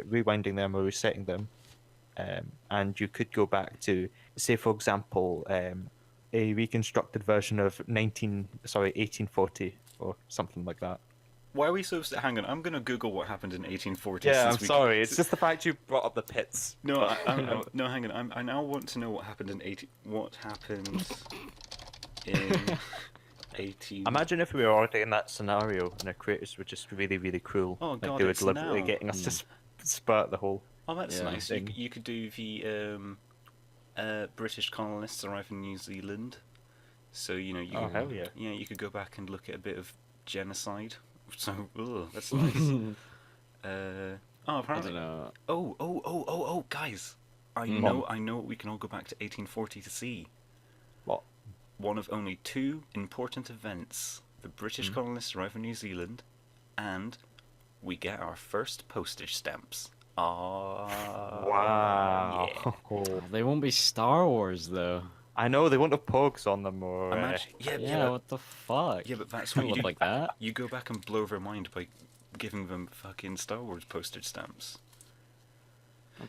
rewinding them or resetting them, and you could go back to, say, for example, a reconstructed version of 1840 or something like that. Why are we so... Hang on, I'm going to Google what happened in 1840. Yeah, I'm since we- sorry. It's just the fact you brought up the pits. No, no, hang on. I now want to know what happened in 18... What happened in 18... Imagine if we were already in that scenario and our creators were just really, really cruel. Oh, like God, they were it's deliberately now. getting us to spurt the whole. Oh, that's Yeah. nice. thing. You could do the British colonists arrive in New Zealand. So, you know, Oh, hell yeah. Yeah, you could go back and look at a bit of genocide. So, that's nice. I Apparently... don't know. Oh, guys. I Mm. know what we can all go back to 1840 to see. What? One of only two important events. The British colonists arrive in New Zealand, and we get our first postage stamps. Wow. Yeah. They won't be Star Wars though. I know they won't have pogs on them or. Imagine, Yeah, what the fuck? yeah, but that's Don't what you look do. like that. You go back and blow their mind by giving them fucking Star Wars postage stamps.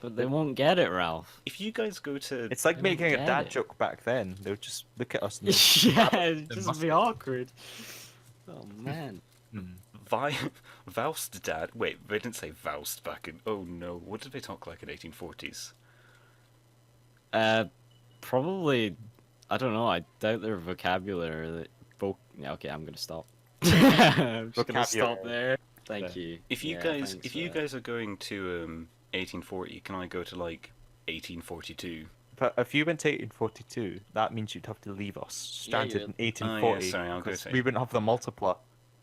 But they won't get it, Ralph. If you guys go to... It's like I don't making a get dad it. joke back then. They would just look at us. And Yeah, it'd They just must be be. awkward. Oh man. Faust dad... Wait, they didn't say Faust back in... Oh no, what did they talk like in 1840s? Probably. I don't know. I doubt their vocabulary. Yeah, okay, I'm gonna stop. I'm just gonna stop Vocabulary. there. Thank Yeah. you. If you Yeah, guys thanks if for you that. guys are going to 1840, can I go to like 1842? But if you went to 1842, that means you'd have to leave us stranded you'd- in 1840. Oh, yeah, sorry, I'll go 'cause to- we wouldn't have the multipler.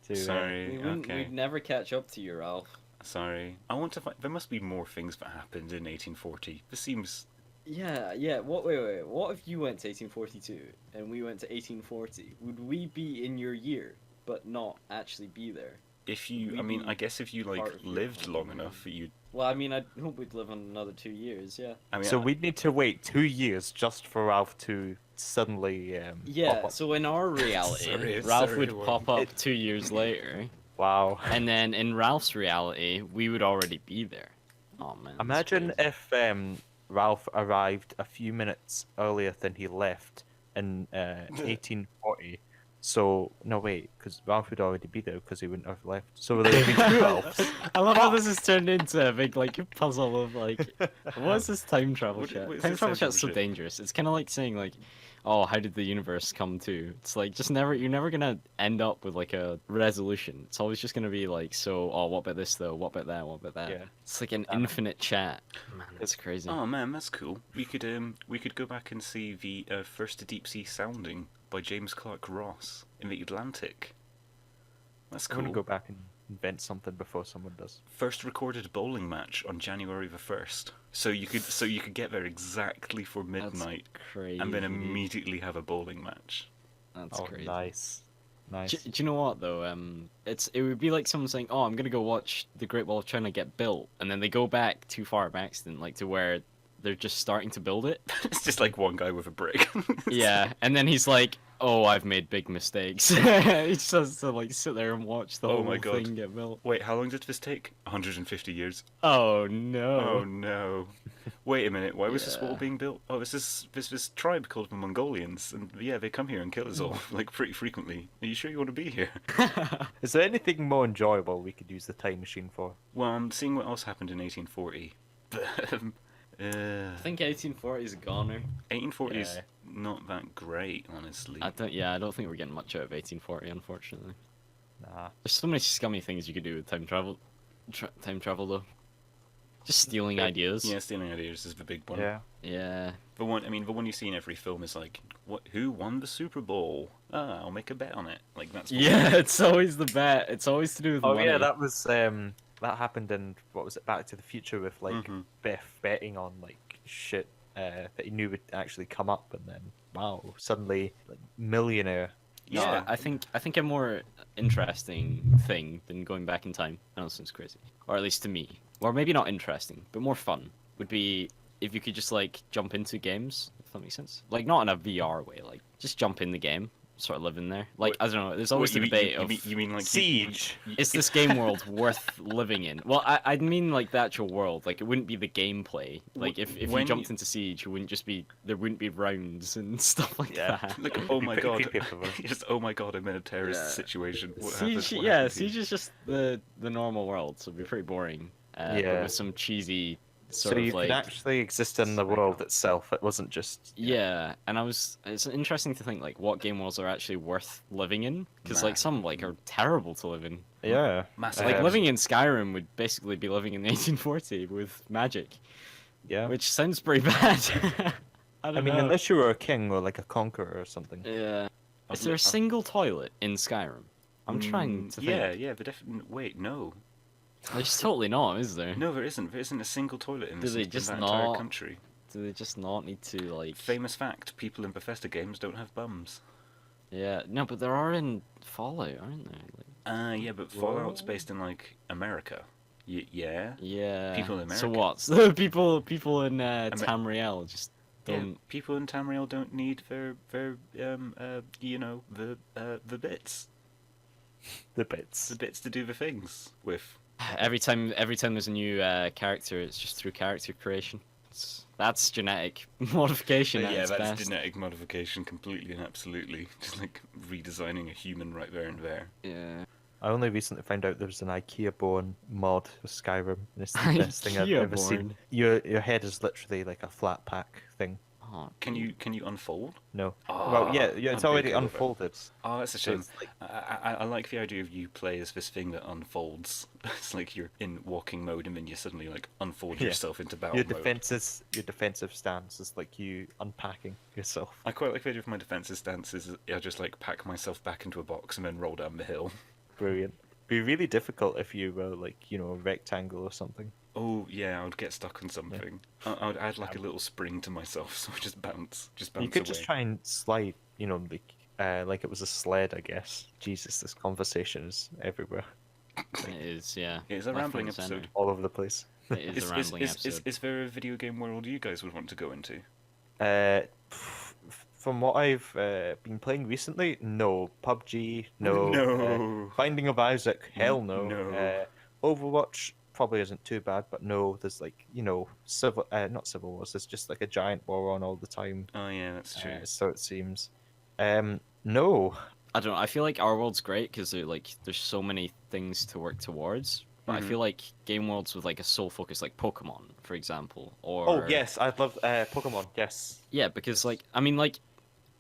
To, Sorry, okay. We'd never catch up to you, Ralph. Sorry. I want to find... There must be more things that happened in 1840. This seems... Yeah. Wait. What if you went to 1842 and we went to 1840? Would we be in your year, but not actually be there? If you... We'd I mean, be I guess if you, like, part of your lived long home. enough, you'd... Well, I mean, I hope we'd live on another 2 years. Yeah. I mean, so we'd need to wait 2 years just for Ralph to suddenly. Yeah. pop up. So in our reality, Sorry, Ralph sorry, would Warren. pop up 2 years later, Wow. and then in Ralph's reality, we would already be there. Oh man. that's Imagine crazy. if Ralph arrived a few minutes earlier than he left in 1840. So no wait, because Ralph would already be there because he wouldn't have left. So there would be two elves. I love how this has turned into a big like puzzle of like, what is this time travel What- chat? what is Time this travel time chat's so travel shit? dangerous. It's kind of like saying like, oh, how did the universe come to? It's like just never. You're never gonna end up with like a resolution. It's always just gonna be like, so, oh, what about this though? What about that? What about that? Yeah. It's like an infinite chat. Man, that's crazy. Oh man, that's cool. We could go back and see the first deep sea sounding by James Clark Ross in the Atlantic. That's I'm cool. gonna go back and invent something before someone does. First recorded bowling match on January the 1st. So you could get there exactly for midnight Crazy. and then immediately have a bowling match. That's Oh, crazy. nice. Nice. Do you know what though? It would be like someone saying, "Oh, I'm gonna go watch the Great Wall of China get built," and then they go back too far by accident, like to where they're just starting to build it. It's just like one guy with a brick. Yeah, and then he's like, "Oh, I've made big mistakes." He just has to like sit there and watch the Oh whole my God. thing get built. Wait, how long did this take? 150 years. Oh no! Oh no. Wait a minute, why was this wall Yeah. being built? Oh, this tribe called the Mongolians, and yeah, they come here and kill us all, like, pretty frequently. Are you sure you want to be here? Is there anything more enjoyable we could use the time machine for? Well, I'm seeing what else happened in 1840. But, I think 1840 is a goner. 1840 is Yeah. not that great, honestly. I don't think we're getting much out of 1840, unfortunately. Nah. There's so many scummy things you could do with time travel. Time travel though. Just stealing ideas. Yeah, stealing ideas is the big one. Yeah. Yeah. The one you see in every film is like, who won the Super Bowl? Ah, I'll make a bet on it. Like, that's what Yeah, it's always the bet. It's always to do with Oh money. yeah, that was that happened in what was it, Back to the Future with like Mhm. Biff betting on like shit that he knew would actually come up, and then wow, suddenly like millionaire. No, Yeah. I think a more interesting thing than going back in time. I know it sounds crazy, or at least to me, or maybe not interesting, but more fun would be if you could just like jump into games. If that makes sense. Like not in a VR way, like just jump in the game, sort of live in there. Like I don't know. There's always the debate of you mean like Siege. is this game world worth living in? Well, I mean like the actual world. Like it wouldn't be the gameplay. Like if you when jumped you- into Siege, it wouldn't just be there wouldn't be rounds and stuff like Yeah. that. Like, oh my Pretty god, creepy for them. just oh my god, I'm in a terrorist Yeah. situation. What Siege, happened? What yeah, happened here? Siege is just the normal world, so it'd be pretty boring. But Yeah. with some cheesy So sort you of like could actually exist in the world itself. It wasn't just yeah. And it's interesting to think like what game worlds are actually worth living in, because like some like are terrible to live in. yeah. Massive. Like Um, living in Skyrim would basically be living in 1840 with magic, Yeah. which sounds pretty bad. I I don't mean, know. unless you were a king or like a conqueror or something. Yeah. I've Is there a I've- single toilet in Skyrim? I'm trying to think. Yeah, but wait, no. There's totally not, is there? No, there isn't. There isn't a single toilet in, Do they in just that entire not- country. Do they just not need to like? Famous fact: people in Bethesda games don't have bums. Yeah, no, but there are in Fallout, aren't there? Like, Yeah, but Fallout's based in like America. Yeah. yeah. People in So America. what? So people in Amer- Tamriel just Yeah, don't. people in Tamriel don't need their you know, the bits The bits. to do the things with. Every time there's a new character, it's just through character creation. That's genetic modification. But at yeah, its that's best. genetic modification completely and absolutely. Just like redesigning a human right there and there. Yeah. I only recently found out there was an IKEA-born mod for Skyrim. And it's the best thing I've ever seen. IKEA-born? Your head is literally like a flat pack thing. Oh, Can you unfold? No. Oh, Well, yeah, it's I'm already big over it. unfolded. Oh, that's a So shame. it's like, I like the idea of you play as this thing that unfolds. It's like you're in walking mode and then you suddenly like unfold Yeah. yourself into battle your mode. defensive stance is like you unpacking yourself. I quite like the idea of my defensive stances. I just like pack myself back into a box and then roll down the hill. Brilliant. Be really difficult if you were like, you know, a rectangle or something. Oh yeah, I would get stuck on something. I would add like a little spring to myself, so I just bounce You could away. just try and slide, you know, like it was a sled, I guess. Jesus, this conversation is everywhere, it is. Yeah. It's a Left, rambling right, and episode. all over the place. center. It is a rambling episode. Is there a video game world you guys would want to go into? From what I've been playing recently, no. PUBG, no. No. Binding of Isaac, hell no. No. Overwatch probably isn't too bad, but no, there's like, you know, not civil wars. There's just like a giant war on all the time. Oh yeah, that's true. So it seems. No. I don't know. I feel like our world's great because there's so many things to work towards. But I Mhm. feel like game worlds with like a sole focus, like Pokemon, for example, or Oh yes, I'd love Pokemon. Yes. yeah, because like I mean like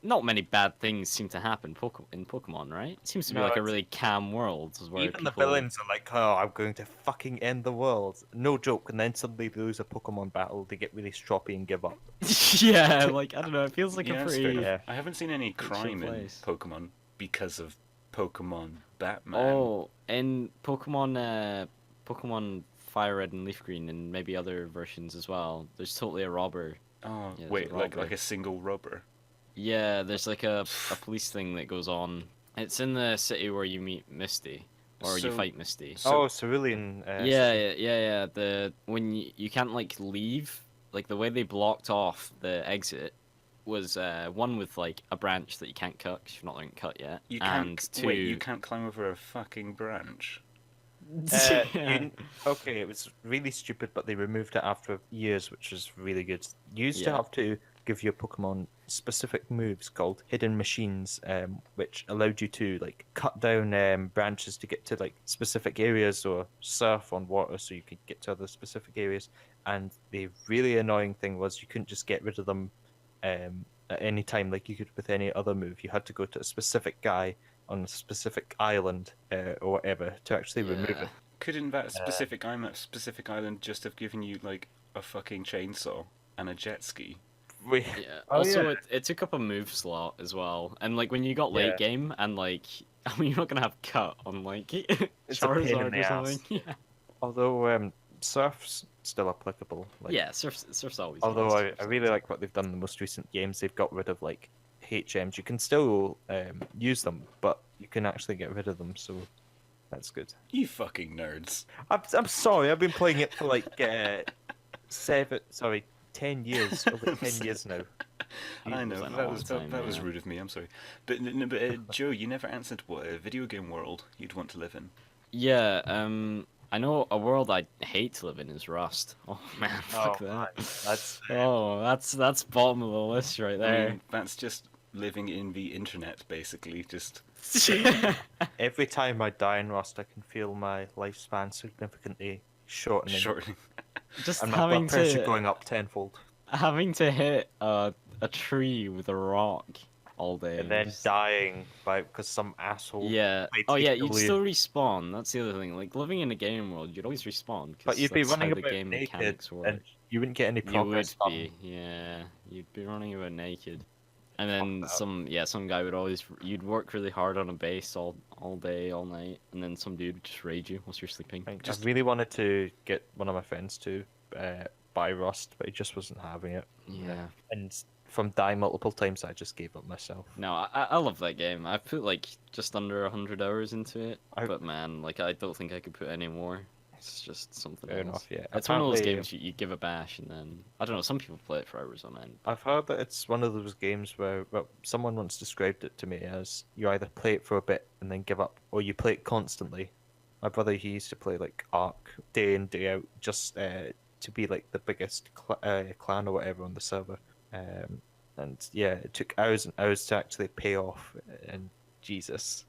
not many bad things seem to happen in Pokemon, right? It seems to be No, like a it's- really calm world where Even the people... villains are like, oh, I'm going to fucking end the world. No joke. And then suddenly they lose a Pokemon battle, they get really stroppy and give up. yeah, like I don't know. It feels like Yeah, a that's fair pretty enough. Yeah. I haven't seen any chill crime in place. Pokemon because of Pokemon Batman. Oh, and Pokemon Fire Red and Leaf Green, and maybe other versions as well. There's totally a robber. Oh, Yeah, there's wait, a like robber. a single rubber. Yeah, there's like a police thing that goes on. It's in the city where you meet Misty, or you So- fight Misty. So- Cerulean. Yeah. When you can't like leave, like the way they blocked off the exit was one with like a branch that you can't cut because you've not learned cut yet, You and can't. two. Wait, you can't climb over a fucking branch. Okay, it was really stupid, but they removed it after years, which was really good. You used to Yeah. have to give your Pokemon specific moves called hidden machines, which allowed you to like cut down branches to get to like specific areas or surf on water so you could get to other specific areas. And the really annoying thing was you couldn't just get rid of them at any time like you could with any other move. You had to go to a specific guy on a specific island or whatever to actually remove Yeah. it. Couldn't that specific island just have given you like a fucking chainsaw and a jet ski? We, Yeah. Oh, Also, yeah. it took up a move slot as well, and like when you got late Yeah. game and like, I mean, you're not gonna have cut on like It's a pain in Charizard the or ass. something. Yeah. Although Surf's still applicable. Like, Yeah, Surf's always. Although nice. I really like what they've done in the most recent games. They've got rid of like HMs. You can still use them, but you can actually get rid of them. So that's good. You fucking nerds. I'm sorry. I've been playing it for like 10 years. Over 10 years now. I know been a that long was time, that was yeah. rude of me. I'm sorry, but Joe, you never answered what video game world you'd want to live in. Yeah. I know a world I hate to live in is Rust. Oh man, fuck Oh, that. That's Oh, that's bottom of the list right I there. mean, that's just living in the internet, basically. Just every time I die in Rust, I can feel my lifespan significantly shortening. shortening. Just And my having blood pressure to going up tenfold. hit a tree with a rock all day. And then just- dying because some asshole. Yeah. played Oh yeah, TW. you'd still respawn. That's the other thing. Like living in a game world, you'd always respawn. 'Cause But you'd be that's running how the about game naked, mechanics work. and you wouldn't get any You would progress. done. be, yeah. You'd be running about naked. And then that. some guy would always, you'd work really hard on a base all day, all night, and then some dude would just raid you whilst you're sleeping. I Just- really wanted to get one of my friends to buy Rust, but he just wasn't having it. Yeah. And from dying multiple times, I just gave up myself. No, I love that game. I've put like just under 100 hours into it, I- but man, like I don't think I could put any more. It's just something Fair else. enough, yeah. It's one of those Apparently, games you give a bash and then I don't know. Some people play it for hours on end. I've heard that it's one of those games where someone once described it to me as you either play it for a bit and then give up, or you play it constantly. My brother, he used to play like Ark day in day out, just to be like the biggest clan or whatever on the server. And yeah, it took hours and hours to actually pay off. And Jesus,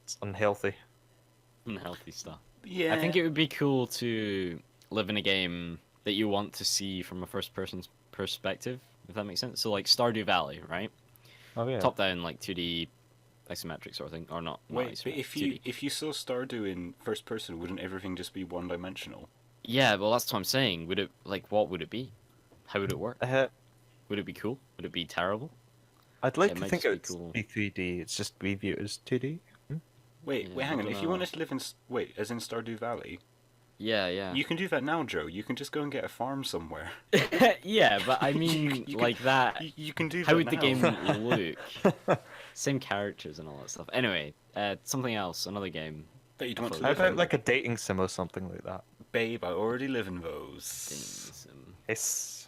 it's unhealthy. Unhealthy stuff. Yeah, I think it would be cool to live in a game that you want to see from a first person's perspective, if that makes sense. So like Stardew Valley, right? Oh yeah. Top down like 2D isometric sort of thing, or not? Wait, not but isometric, if you 2D. if you saw Stardew in first person, wouldn't everything just be one dimensional? Yeah, well that's what I'm saying. Would it what would it be? How would it work? Would it be cool? Would it be terrible? I'd like It to might think just it be would cool. be 3D. It's just we view it as 2D. Wait, Yeah, I hang on. don't If you know. wanted to live in as in Stardew Valley, Yeah. you can do that now, Joe. You can just go and get a farm somewhere. Yeah, but I mean You like that. You can do How that would the now. game look? Same characters and all that stuff. Anyway, something else, another game. that you'd want to How live about in? like a dating sim or something like that? Babe, I already live in those. Sim. Yes.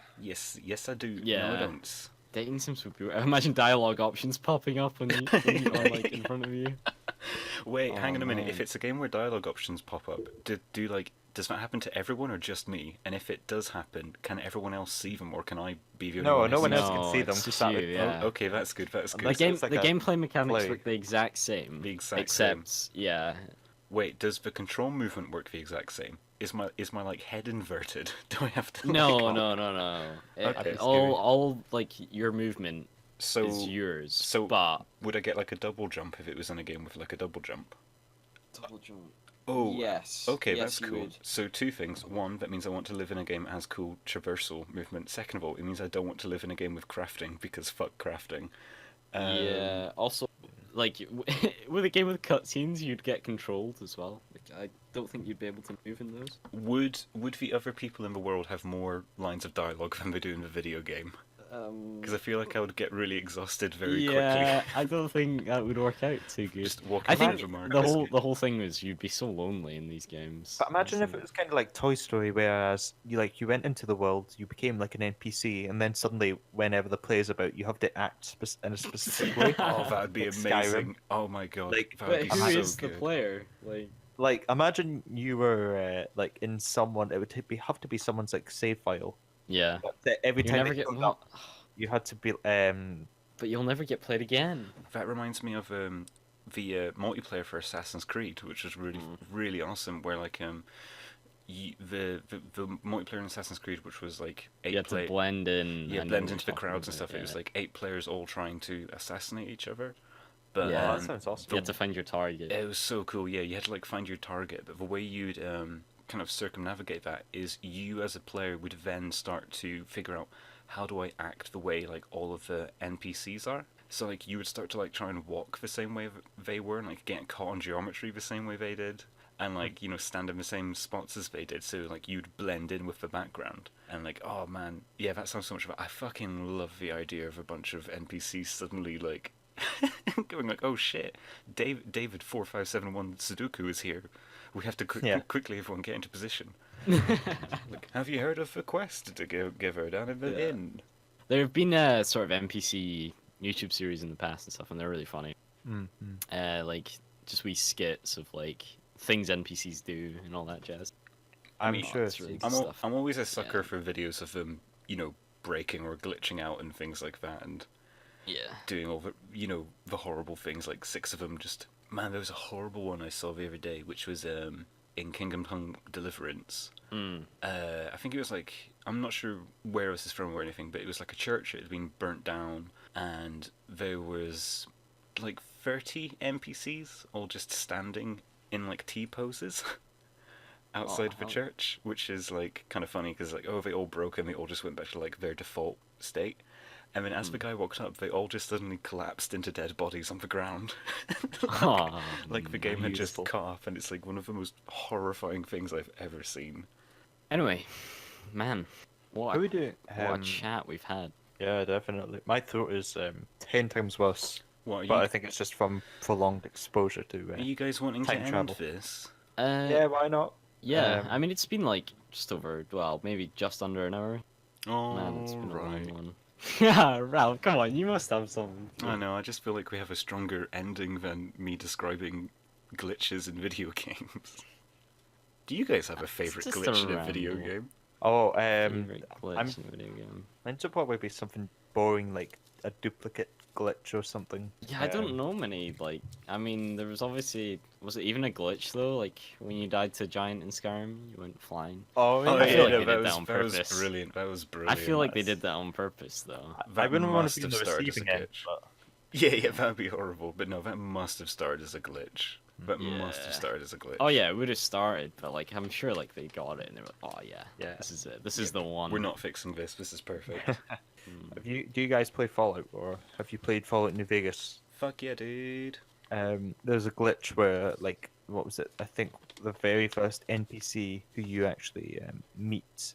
Yes, I do. No, I Yeah. don't. Dating sims would be. Imagine dialogue options popping up when you are like in front of you. Wait, Oh, hang on a minute. If man. it's a game where dialogue options pop up, does that happen to everyone or just me? And if it does happen, can everyone else see them, or can I be the only No, one? who no one sees else them? can see it's them. just That you, would- yeah. Okay, that's good. That's The good. The game, it's like the a gameplay mechanics play. look the exact same. The exact except, yeah. Wait, does the control movement work the exact same? Is my like head inverted? Do I have to? No, like, no. Okay, All like your movement So is yours. so- but would I get like a double jump if it was in a game with like a double jump? double jump. Oh, Yes. okay, yes, that's you cool. would. So two things. One, that means I want to live in a game that has cool traversal movement. Second of all, it means I don't want to live in a game with crafting because fuck crafting. Yeah. Also, like with a game with cutscenes, you'd get controlled as well. Like, I don't think you'd be able to move in those. Would the other people in the world have more lines of dialogue than they do in the video game? Because I feel like I would get really exhausted very yeah, quickly. I don't think that would work out too good. Just walking I around think the market. the whole thing was you'd be so lonely in these games. But imagine if it was kind of like Toy Story, whereas you went into the world, you became like an NPC, and then suddenly, whenever the play's about, you have to act in a specific way. Oh, that would be Like amazing. Skyrim. Oh my god, Like, that would But be who so is the good. player? Like, Like, imagine you were like in someone. It would have to be someone's like save file. yeah, But every you time never they get showed what? up, you had to be But you'll never get played again. That reminds me of the multiplayer for Assassin's Creed, which was really awesome. Where like the multiplayer in Assassin's Creed, which was like You had to blend in. yeah, I know blend what into the you're crowds and talking stuff. It was about, like 8 players all trying to assassinate each other. But Yeah. Oh, that sounds awesome. You had to find your target. it was so cool. Yeah, you had to like find your target, but the way you'd kind of circumnavigate that is you as a player would then start to figure out how do I act the way like all of the NPCs are. So like you would start to like try and walk the same way they were, and like getting caught on geometry the same way they did, and like stand in the same spots as they did. So like you'd blend in with the background, and like oh man, yeah, that sounds so much fun. I fucking love the idea of a bunch of NPCs suddenly like going like, oh shit, David 4571 Sudoku is here. We have to quickly everyone get into position. Like, have you heard of the quest to give her down in the inn? There have been sort of NPC YouTube series in the past and stuff, and they're really funny. Like just wee skits of like things NPCs do and all that jazz. I'm mean, sure. it's really good I'm stuff. I'm always a sucker Yeah. for videos of them, breaking or glitching out and things like that, and Yeah. doing all the the horrible things. Like 6 of them just man. There was a horrible one I saw the other day, which was in Kingdom Come Deliverance. I think it was like, I'm not sure where this is from or anything, but it was like a church. It had been burnt down, and there was like 30 NPCs all just standing in like T poses outside the Oh. church, which is like kind of funny because like they all broke and they all just went back to like their default state. And then as the guy walked up, they all just suddenly collapsed into dead bodies on the ground. Like the game had just beautiful. cut off, and it's like one of the most horrifying things I've ever seen. Anyway, man, what How we do? a chat we've had. Yeah, definitely. My throat is 10 times worse, What are but you, I think it's just from prolonged exposure to. are you guys wanting to time end travel. this? Yeah, why not? Yeah, Um, I mean, it's been like just over, well, maybe just under an hour. Oh, Man, it's been a right. long one. Yeah, Ralph, come on, you must have something. I know. I just feel like we have a stronger ending than me describing glitches in video games. Do you guys have a favorite just glitch a in a video ramble. game? Oh, Favorite glitch I'm- in a video game. mine would probably be something boring like a duplicate glitch or something. Yeah, I don't know many. Like, I mean, there was obviously, was it even a glitch though? Like when you died to Giant in Skyrim, you went flying. Oh, Oh I yeah, feel like no, they that did was that on that was purpose. brilliant. That was I brilliant. feel like they That's- did that on purpose though. I That wouldn't want must to be in have the started as a receiving end, glitch. but Yeah, that'd be horrible. But no, that must have started as a glitch. That must have Yeah. started as a glitch. Oh yeah, it would have started, but like I'm sure like they got it and they were like, oh yeah, Yeah. this is it. This is the one. We're not fixing this. This is perfect. do you guys play Fallout, or have you played Fallout New Vegas? Fuck yeah, dude. There's a glitch where, like, what was it? I think the very first NPC who you actually meet,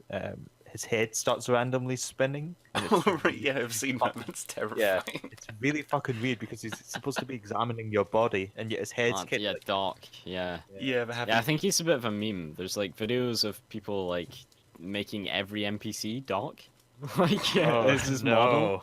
his head starts randomly spinning. And it's Oh right, yeah, I've seen that. That's terrifying. Yeah, it's really fucking weird because he's supposed to be examining your body, and yet his head's kind yeah, of like, Doc. Yeah. Yeah, that happened. Yeah, I think he's a bit of a meme. There's like videos of people like making every NPC Doc. Like yeah, oh, this is model.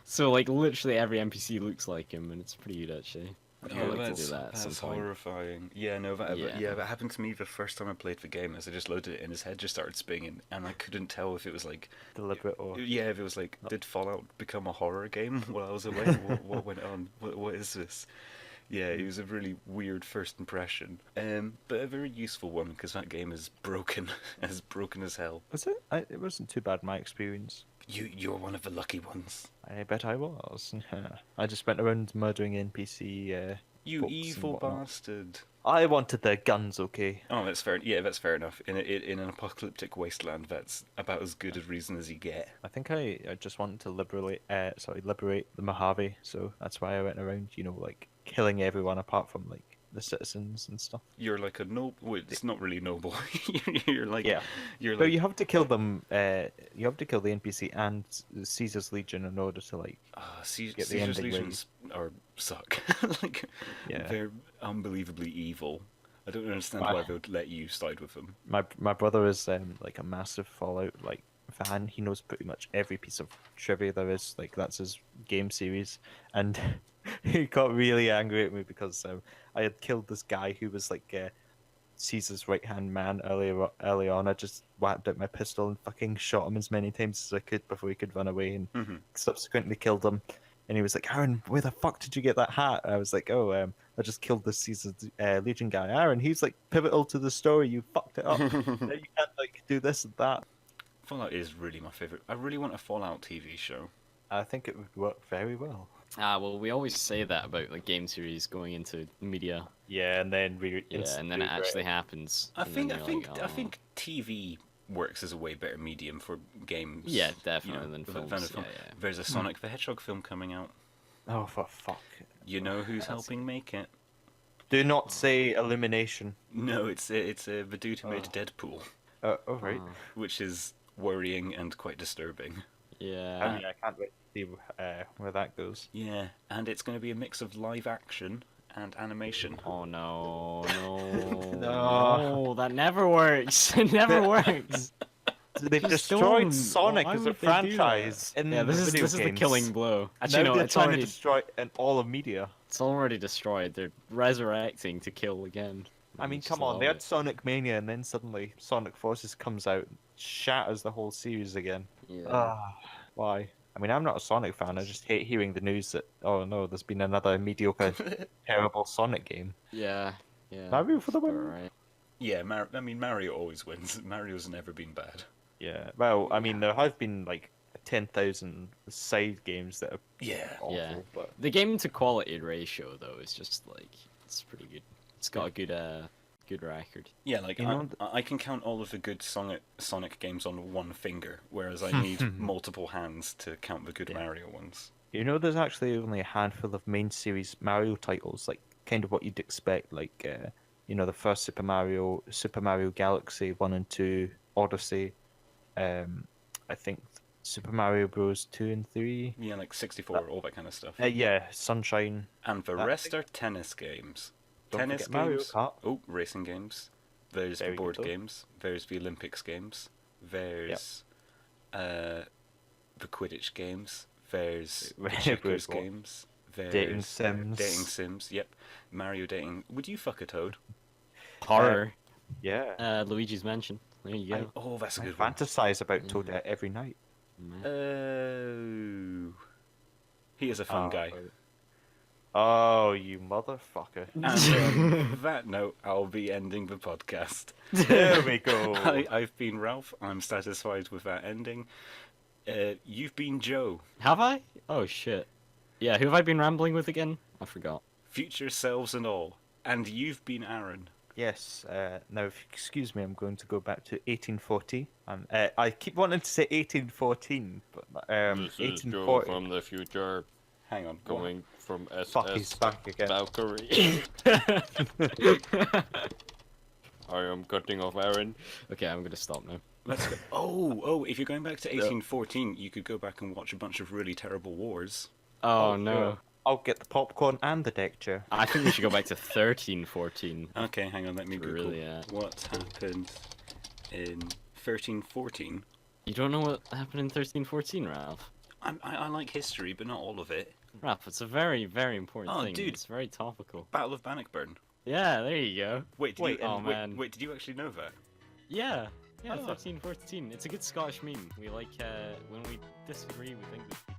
So like literally every NPC looks like him, and it's pretty good actually. Yeah, I'd like to that's, do that at that's some point. horrifying. Yeah, no, that Yeah. that happened to me the first time I played the game. As I just loaded it in, his head just started spinning, and I couldn't tell if it was like, deliberate or. yeah, if it was like, did Fallout become a horror game while I was away? what went on? What is this? Yeah, it was a really weird first impression, but a very useful one because that game is broken, as broken as hell. Was it? It wasn't too bad in my experience. You're one of the lucky ones. I bet I was. I just went around murdering NPC. You books and evil whatnot. bastard. I wanted their guns, okay? Oh, that's fair. Yeah, that's fair enough. In an apocalyptic wasteland, that's about as good a reason as you get. I think I just wanted to liberate the Mojave, so that's why I went around, like killing everyone apart from like the citizens and stuff. You're like a noble. Well, it's not really noble. You're like Yeah. You're But like you have to kill them. You have to kill the NPC and Caesar's Legion in order to like. Get the Caesar's ending legions are suck. Like Yeah. they're unbelievably evil. I don't understand why they would let you side with them. My brother is like a massive Fallout like fan. He knows pretty much every piece of trivia there is. Like that's his game series, and he got really angry at me because I had killed this guy who was like Caesar's right hand man early on. I just whacked out my pistol and fucking shot him as many times as I could before he could run away, and subsequently killed him. And he was like, "Aaron, where the fuck did you get that hat?" I was like, "Oh, I just killed this Caesar's Legion guy." Aaron, he's like pivotal to the story. You fucked it up. Now you can't like do this and that. Fallout is really my favorite. I really want a Fallout TV show. I think it would work very well. Well, we always say that about like game series going into media. Yeah, and then And then it actually happens. I and then think you're like, I think TV works as a way better medium for games. Yeah, definitely, than than films, film. yeah. There's a Sonic the Hedgehog film coming out. Oh, for fuck. You know who's helping make it? Do not say Illumination. No, it's the dude who made Deadpool, Oh, right. which is worrying and quite disturbing. Yeah. I mean, I can't wait to see where that goes. Yeah, and it's going to be a mix of live action and animation. Oh no, no, No. no, that never works. It never works. They've Just destroyed don't. Sonic Why as a would they do that? franchise in Yeah, this is video the games. killing blow. Actually, Now no, they're it's trying already to destroy in all of media. it's already destroyed. They're resurrecting to kill again. I mean, just come on, love they had it. Sonic Mania, and then suddenly Sonic Forces comes out, and shatters the whole series again. Yeah. Why? I mean, I'm not a Sonic fan. I just hate hearing the news that, oh no, there's been another mediocre, terrible Sonic game. Yeah. Yeah. Mario for the win. Right. Yeah, I mean Mario always wins. Mario's never been bad. Yeah. Well, I mean, there have been like 10,000 side games that are Yeah. awful, Yeah. but The game to quality ratio though is just like it's pretty good. It's got a good record. Yeah, like You know, I can count all of the good Sonic games on one finger, whereas I need multiple hands to count the good Mario ones. you know, there's actually only a handful of main series Mario titles, like kind of what you'd expect, like the first Super Mario Galaxy 1 and 2, Odyssey, I think Super Mario Bros 2 and 3. Yeah, like 64, all that kind of stuff. Yeah, Sunshine. And the I rest are tennis games. Don't Tennis forget Mario games. Kart. Oh, racing games. There's the Very board good. games. There's the Olympics games. There's the Quidditch games. There's the Very Checkers good one. games. There's Dating Sims. Dating Sims. Yep. Mario dating. Would you fuck a toad? Horror. Yeah. Luigi's Mansion. There you go. Oh, that's a I good one. fantasize about Toadette every night. Oh. He is a fun guy. Oh, you motherfucker. And on that note, I'll be ending the podcast. There we go. I've been Ralph. I'm satisfied with that ending. You've been Joe. Have I? Oh shit. Yeah, who have I been rambling with again? I forgot. Future selves and all. And you've been Aaron. Yes. Now, if you excuse me, I'm going to go back to 1840. I keep wanting to say 1814, but This is Joe 1840. from the future, Hang on. go on. going from Fuck, he's SS back again. Valkyrie. I am cutting off Aaron. Okay, I'm gonna stop now. Let's go. Oh, if you're going back to 1814, you could go back and watch a bunch of really terrible wars. Oh no. Sure. I'll get the popcorn and the deck chair. I think we should go back to 1314. Okay, hang on, let me Google. Really, What happened in 1314? You don't know what happened in 1314, Ralph? I like history, but not all of it. Ralph, it's a very, very important Oh, thing. dude. It's very topical. Battle of Bannockburn. Yeah, there you go. Wait, Wait, oh, man. Wait, did you actually know that? Yeah, Oh. 1314. It's a good Scottish meme. We like, when we disagree, we think that